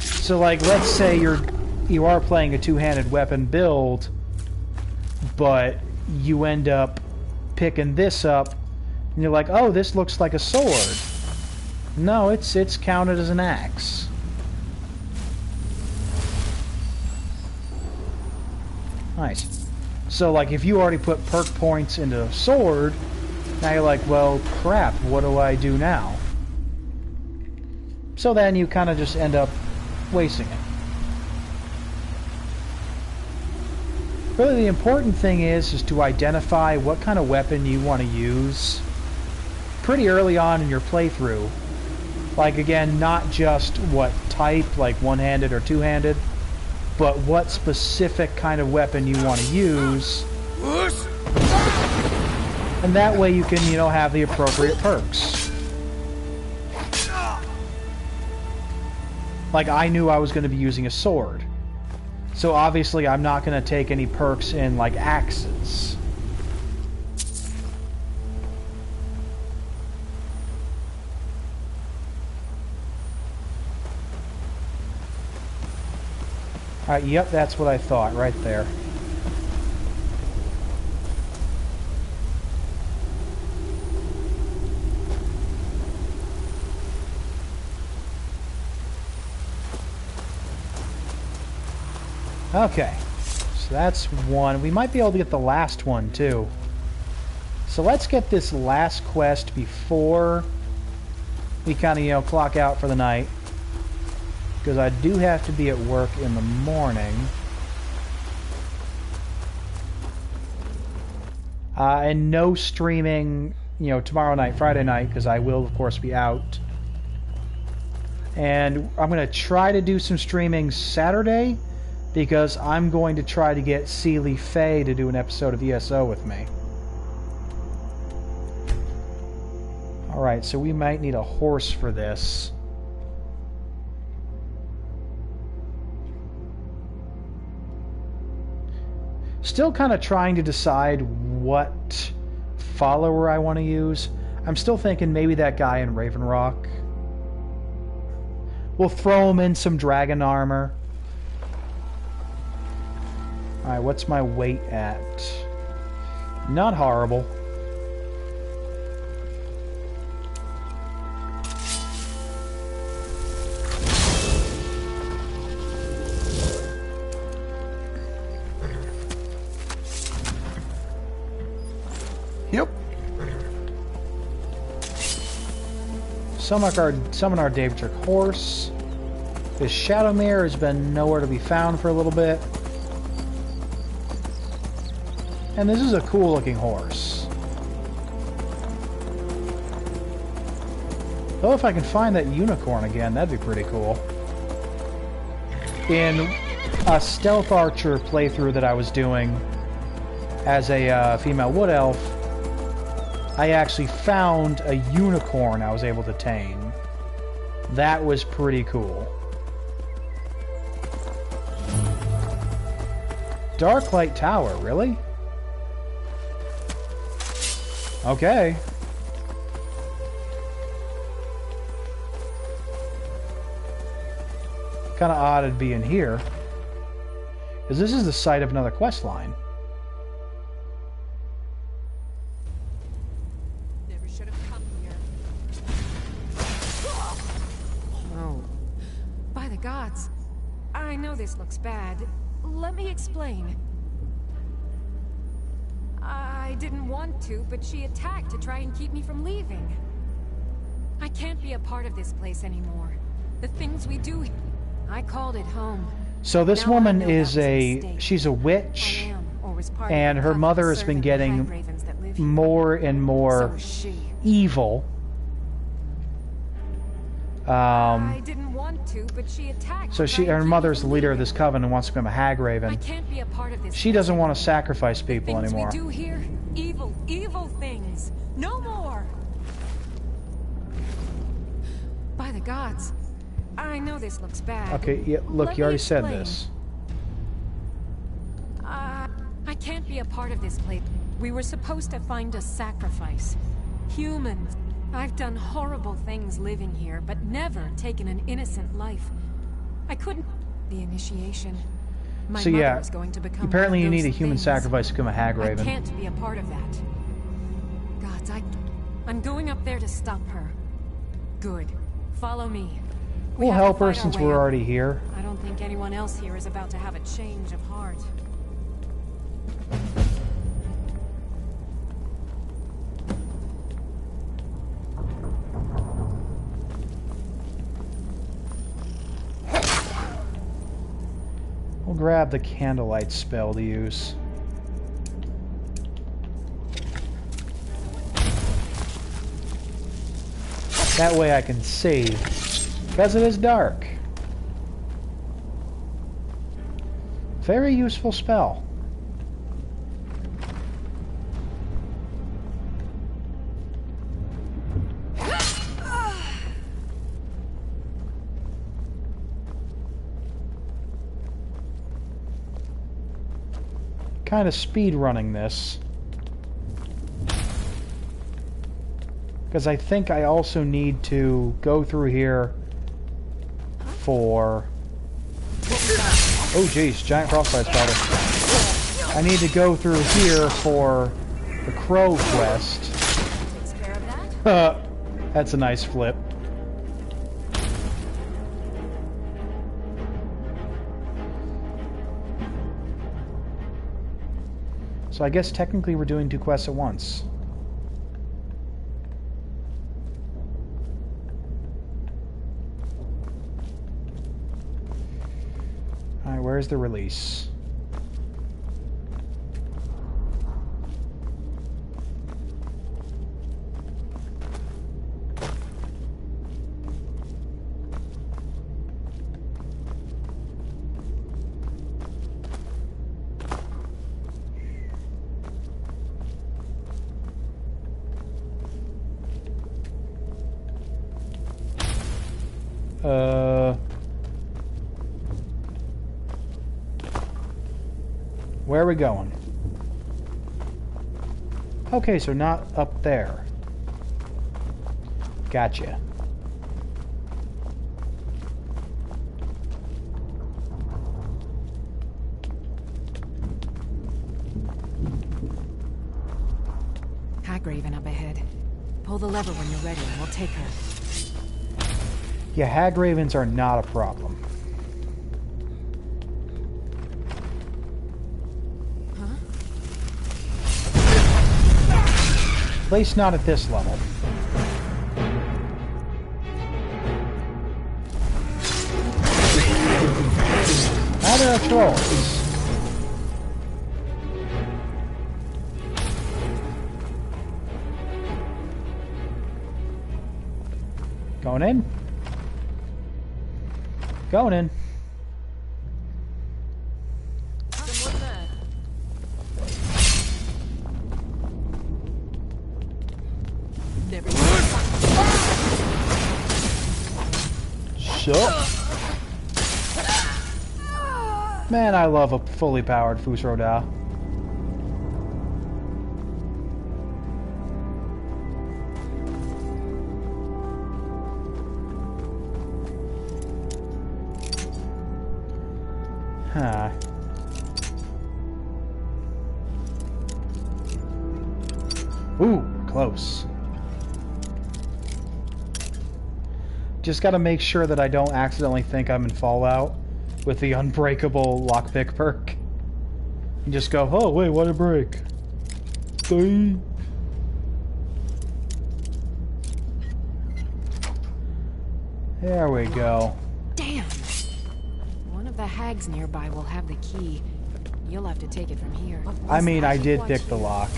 So, like, let's say you are playing a two-handed weapon build, but you end up picking this up, and you're like, oh, this looks like a sword. No, it's counted as an axe. Nice. So, like, if you already put perk points into a sword, now you're like, well, crap, what do I do now? So then you kind of just end up wasting it. Really, the important thing is to identify what kind of weapon you want to use pretty early on in your playthrough. Like, again, not just what type, like one-handed or two-handed, but what specific kind of weapon you want to use. And that way you can, you know, have the appropriate perks. Like, I knew I was going to be using a sword. So obviously I'm not going to take any perks in, like, axes. Alright, yep, that's what I thought, right there. Okay, so that's one. We might be able to get the last one, too. So let's get this last quest before we kind of, you know, clock out for the night. Because I do have to be at work in the morning. And no streaming, you know, tomorrow night, Friday night, because I will, of course, be out. And I'm going to try to do some streaming Saturday, because I'm going to try to get Sealy Faye to do an episode of ESO with me. Alright, so we might need a horse for this. Still kind of trying to decide what follower I want to use. I'm still thinking maybe that guy in Raven Rock. We'll throw him in some dragon armor. Alright, what's my weight at? Not horrible. Yep. Summon our Daedric horse. This Shadowmere has been nowhere to be found for a little bit. And this is a cool looking horse. Though if I can find that unicorn again, that'd be pretty cool. In a stealth archer playthrough that I was doing as a female wood elf, I actually found a unicorn I was able to tame. That was pretty cool. Darklight Tower, really? Okay. Kind of odd it'd be in here, because this is the site of another quest line. Never should have come here. Oh. By the gods. I know this looks bad. Let me explain. I didn't want to, but she attacked to try and keep me from leaving. I can't be a part of this place anymore. The things we do... I called it home. So this woman is she's a witch, and her mother has been getting more and more evil. I didn't want to, but she attacked. So her mother's the leader of this coven and wants to become a hag raven. I can't be a part of this. She doesn't want to sacrifice people anymore. We do here, evil, evil things. No more. By the gods. I know this looks bad. Okay, yeah, look, you already said this. I can't be a part of this place. We were supposed to find a sacrifice. Humans. I've done horrible things living here, but never taken an innocent life. I couldn't... The initiation. My so mother yeah, was going to become apparently you one of need a those human things. sacrifice to become a hag raven. I can't be a part of that. Gods, I'm going up there to stop her. Good. Follow me. We'll help her since we're already here. I don't think anyone else here is about to have a change of heart. We'll grab the candlelight spell to use. That way I can see. Because it is dark. Very useful spell. Kind of speed running this. Because I think I also need to go through here for... Oh jeez, giant crossfire spider. I need to go through here for the crow quest. That's a nice flip. So I guess technically we're doing two quests at once. Alright, where's the release? Where are we going? Okay, so not up there. Gotcha. Hagraven up ahead. Pull the lever when you're ready and we'll take her. Yeah, hag ravens are not a problem. least not at this level. Now there are trolls. Going in. Going in. So. Man, I love a fully powered Fusroda. Huh. Ooh, close. Just gotta make sure that I don't accidentally think I'm in Fallout with the unbreakable lockpick perk. And just go, oh wait, what a break. Dang. There we go. Damn! One of the hags nearby will have the key. You'll have to take it from here. I mean, I did pick the lock.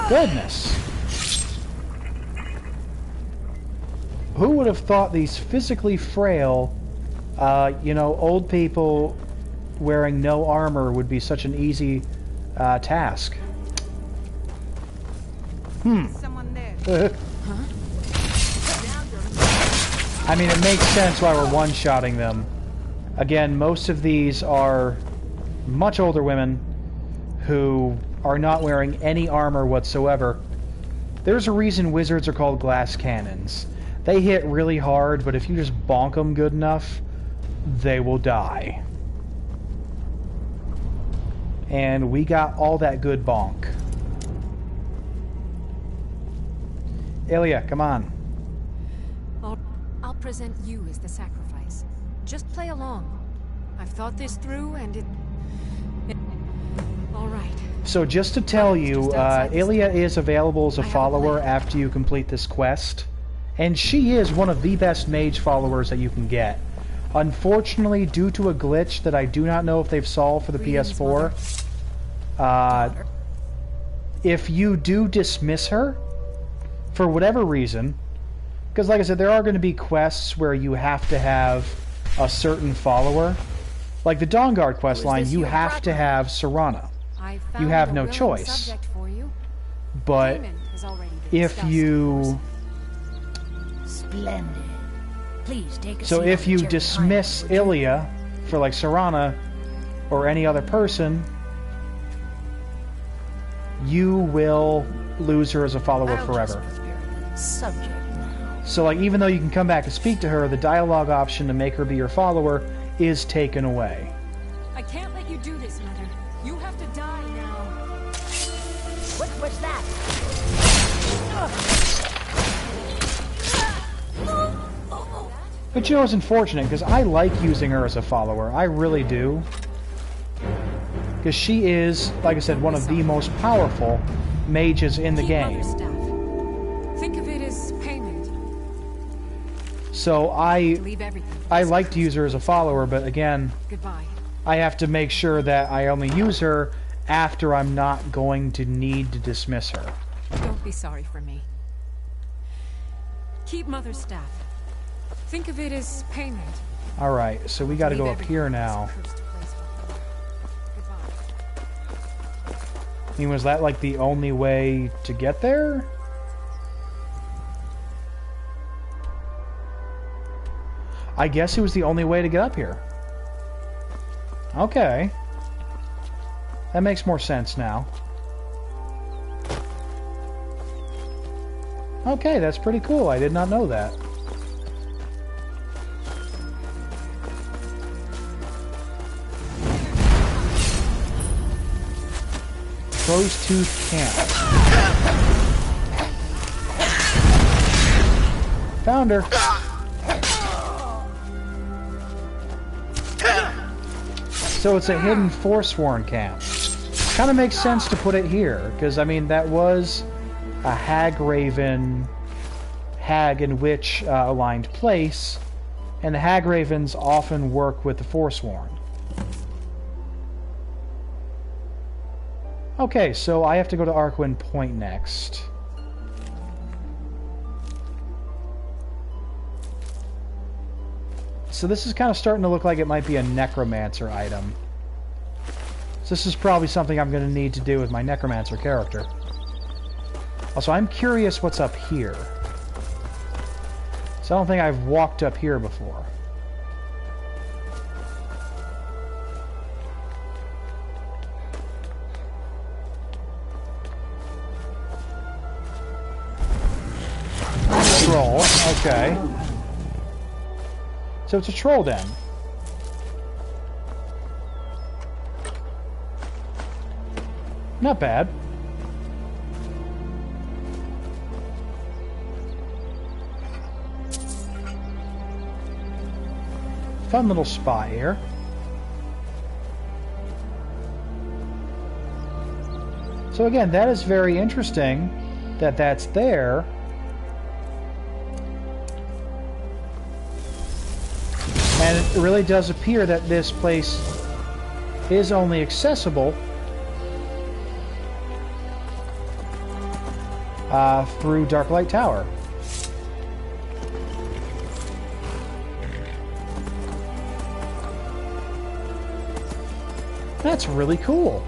Goodness! Who would have thought these physically frail, you know, old people wearing no armor would be such an easy task? Someone there. I mean, it makes sense why we're one-shotting them. Again, most of these are much older women who are not wearing any armor whatsoever. There's a reason wizards are called glass cannons. They hit really hard, but if you just bonk them good enough, they will die. And we got all that good bonk. Ilya, come on. I'll present you as the sacrifice. Just play along. I've thought this through, and it... All right. So just to tell you, Ilya is available as a follower after you complete this quest. And she is one of the best mage followers that you can get. Unfortunately, due to a glitch that I do not know if they've solved for the PS4, if you do dismiss her, for whatever reason, because like I said, there are going to be quests where you have to have a certain follower. Like the Dawnguard quest line, you have to have Serana. You have no choice. But if you... Splendid. Please take a So seat if on you the dismiss Ilya for like Serana or any other person, you will lose her as a follower forever. subject now. So like even though you can come back and speak to her, the dialogue option to make her be your follower is taken away. I can't let you do this, Mother. You have to die now. What was that? But you know, it's unfortunate because I like using her as a follower. I really do. Because she is, like I said, one of the most powerful mages in the game. Think of it as payment. So I like to use her as a follower, but again, Goodbye. I have to make sure that I only use her after I'm not going to need to dismiss her. Don't be sorry for me. Keep Mother's staff. Think of it as payment. Alright, so we gotta go up here now. I mean, was that like the only way to get there? I guess it was the only way to get up here. Okay. That makes more sense now. Okay, that's pretty cool. I did not know that. Crow's Tooth Camp. Found her. So it's a hidden Forsworn camp. Kind of makes sense to put it here, because, I mean, that was a Hag-Raven, Hag and Witch aligned place, and the Hag-Ravens often work with the Forsworn. Okay, so I have to go to Arkwind Point next. So this is kind of starting to look like it might be a Necromancer item. So this is probably something I'm going to need to do with my Necromancer character. Also, I'm curious what's up here. So I don't think I've walked up here before. Troll, okay. So it's a troll den. Not bad. Fun little spot here. So again, that is very interesting that that's there. And it really does appear that this place is only accessible through Darklight Tower. That's really cool.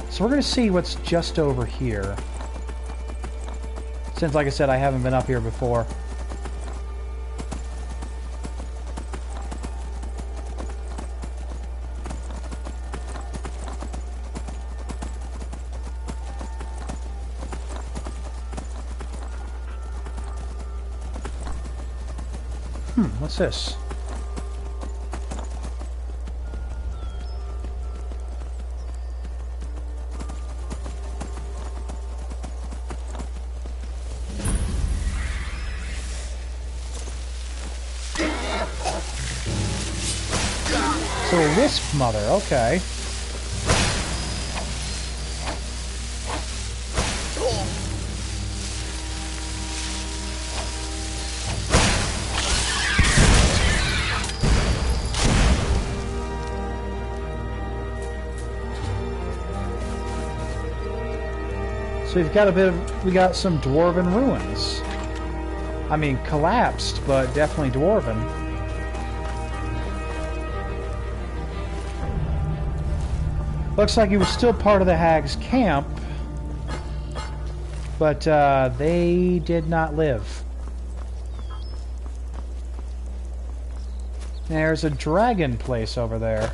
So we're going to see what's just over here. Since, like I said, I haven't been up here before. What's this? So a wisp mother, okay. So we've got we got some dwarven ruins. I mean, collapsed, but definitely dwarven. Looks like he was still part of the Hag's camp, but they did not live. There's a dragon place over there.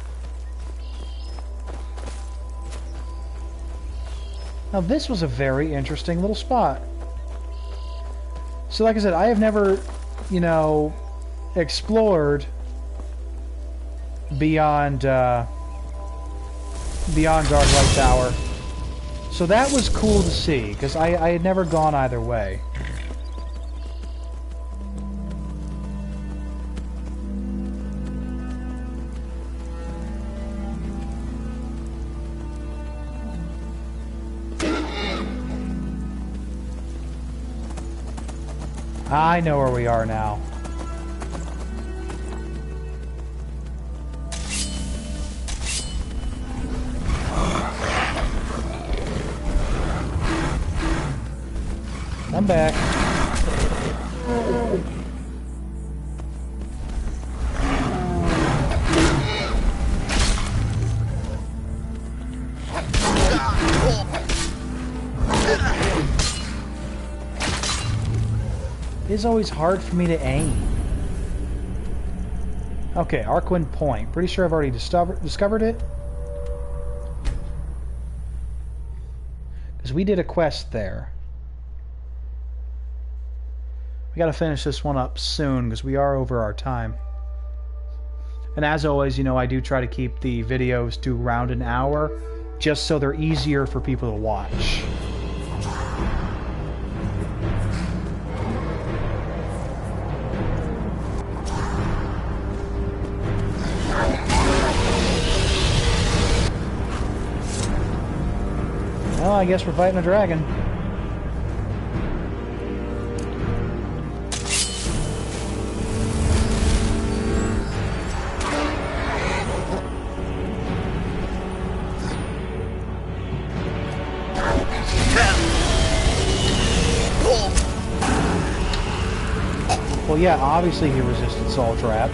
Now this was a very interesting little spot. So like I said, I have never, you know, explored beyond Darklight Tower. So that was cool to see, because I had never gone either way. I know where we are now. I'm back. It's always hard for me to aim. Okay, Arkwind Point. Pretty sure I've already discovered it. Because we did a quest there. We gotta finish this one up soon, because we are over our time. And as always, you know, I do try to keep the videos to around an hour, just so they're easier for people to watch. Well, I guess we're fighting a dragon. Well, yeah, obviously he resisted Soul Trap.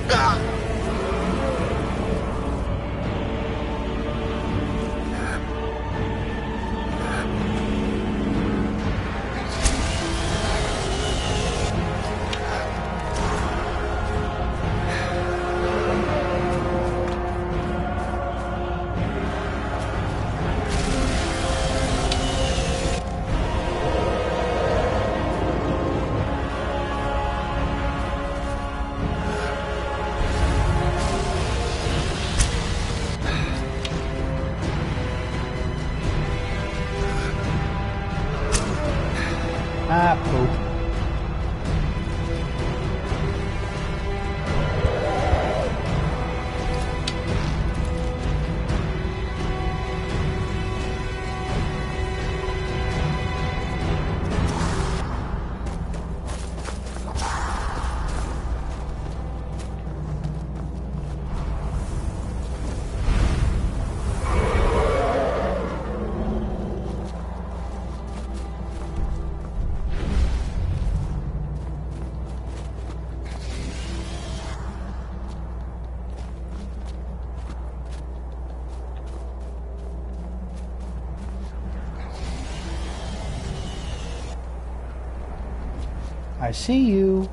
Ah, poop. I see you.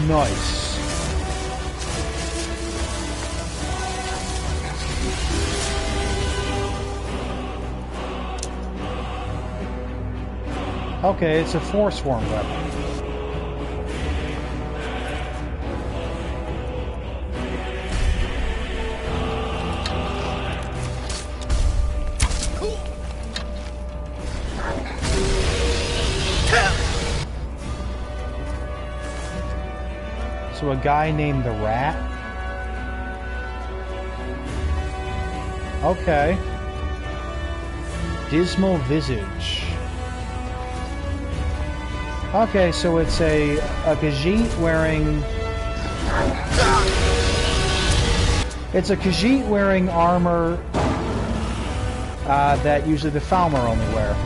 Nice. Okay, it's a Forsworn weapon. So a guy named the Rat? Okay. Dismal Visage. Okay, so it's a Khajiit wearing... It's a Khajiit wearing armor that usually the Falmer only wear.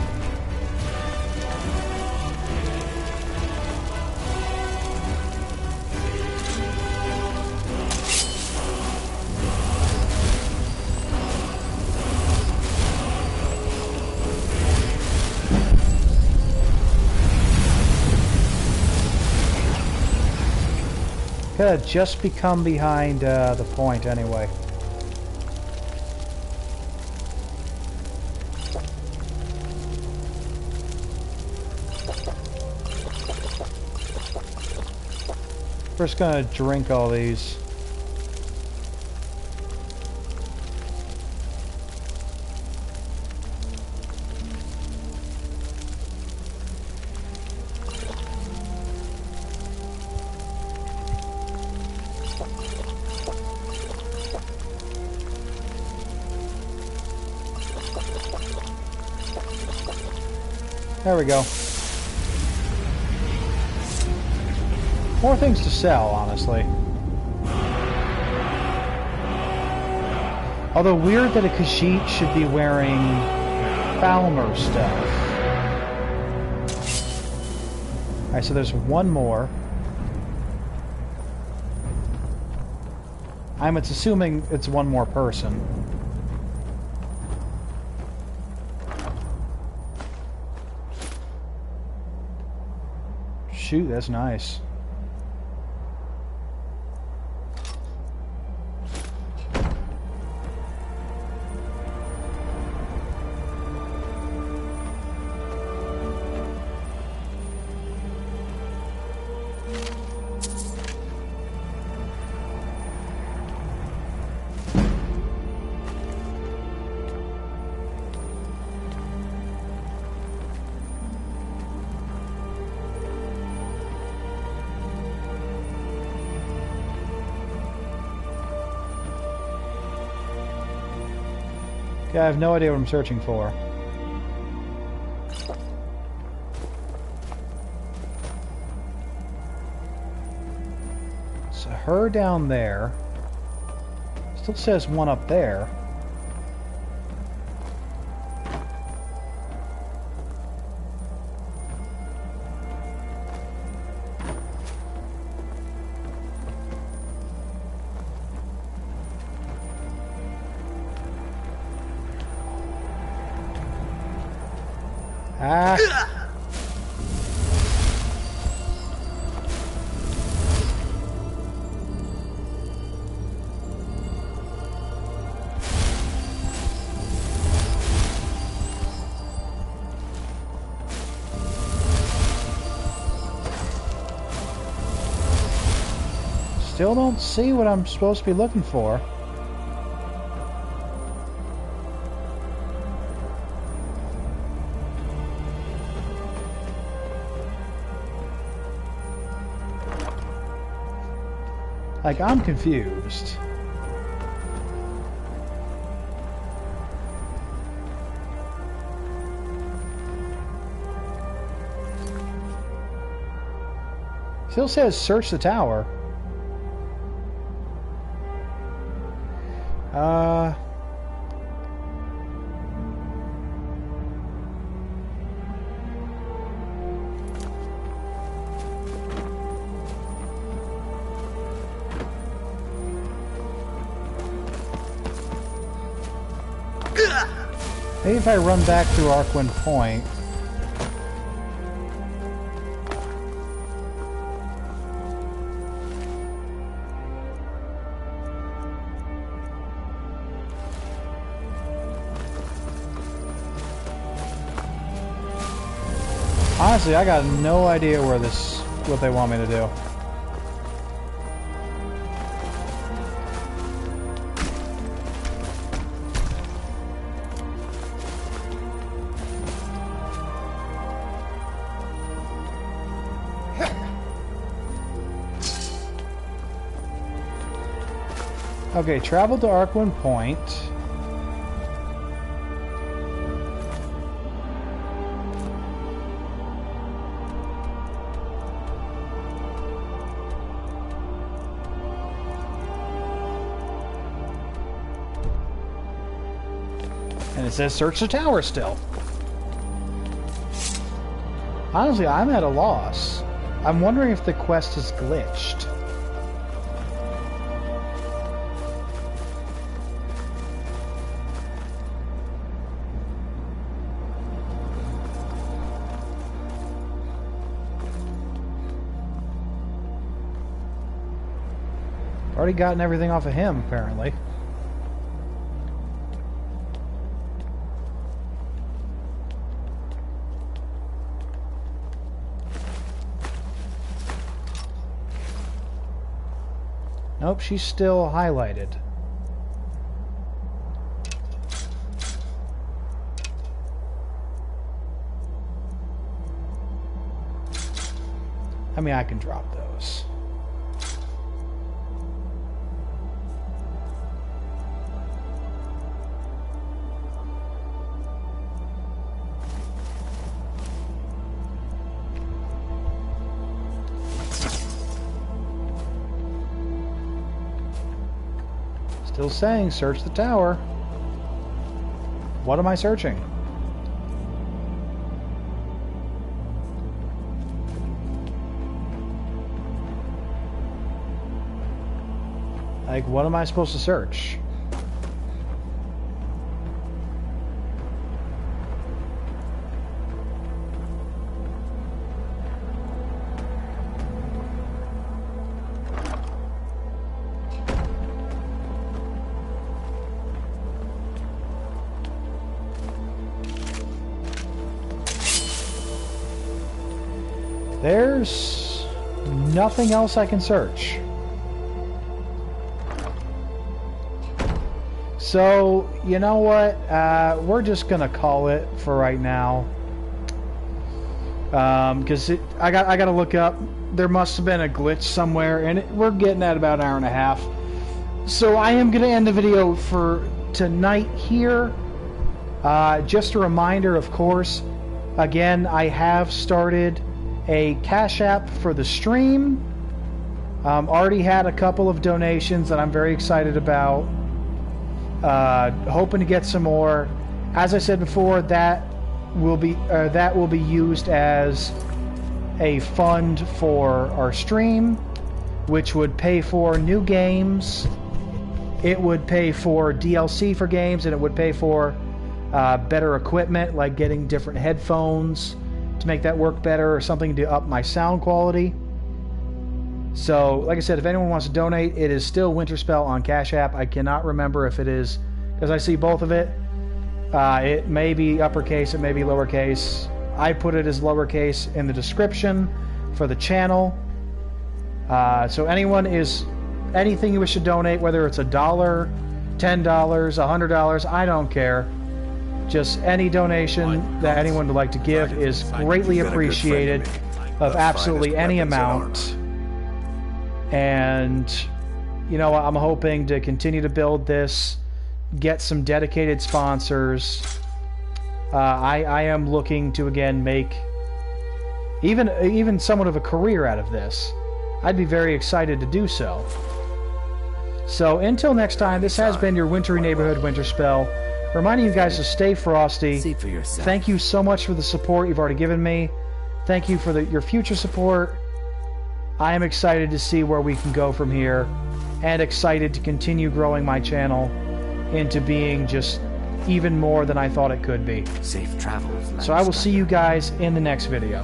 Could have just become behind the point anyway. First gonna drink all these. There we go. More things to sell, honestly. Although weird that a Khajiit should be wearing Falmer stuff. Alright, so there's one more. It's assuming it's one more person. Shoot, that's nice. Okay, I have no idea what I'm searching for. So her down there. Still says one up there. Ah. Still don't see what I'm supposed to be looking for. Like, I'm confused. Still says search the tower. Maybe if I run back through Arkwind Point. Honestly, I got no idea where what they want me to do. Okay, travel to Arkwind Point. And it says search the tower still. Honestly, I'm at a loss. I'm wondering if the quest is glitched. Already gotten everything off of him, apparently. Nope, she's still highlighted. I mean, I can drop those. Still saying, search the tower. What am I searching? Like, what am I supposed to search? There's nothing else I can search. So, you know what? We're just gonna call it for right now. Because I gotta look up. There must have been a glitch somewhere, and we're getting at about an hour and a half. So I am gonna end the video for tonight here. Just a reminder, of course, again, I have started a Cash App for the stream. Already had a couple of donations that I'm very excited about. Hoping to get some more. As I said before, that will be used as a fund for our stream, which would pay for new games. It would pay for DLC for games, and it would pay for better equipment, like getting different headphones to make that work better, or something to up my sound quality. So, like I said, if anyone wants to donate, it is still Winterspelll on Cash App. I cannot remember if it is, because I see both of it. It may be uppercase, it may be lowercase. I put it as lowercase in the description for the channel. So anything you wish to donate, whether it's $1, $10, $100, I don't care. Just any donation that anyone would like to give is greatly appreciated, of absolutely any amount. And, you know, I'm hoping to continue to build this, get some dedicated sponsors. I am looking to, again, make even somewhat of a career out of this. I'd be very excited to do so. So until next time, this has been your wintry neighborhood Winterspelll, reminding you guys to stay frosty. See for yourself. Thank you so much for the support you've already given me. Thank you for your future support. I am excited to see where we can go from here, and excited to continue growing my channel into being just even more than I thought it could be. Safe travels. So I will see you guys in the next video.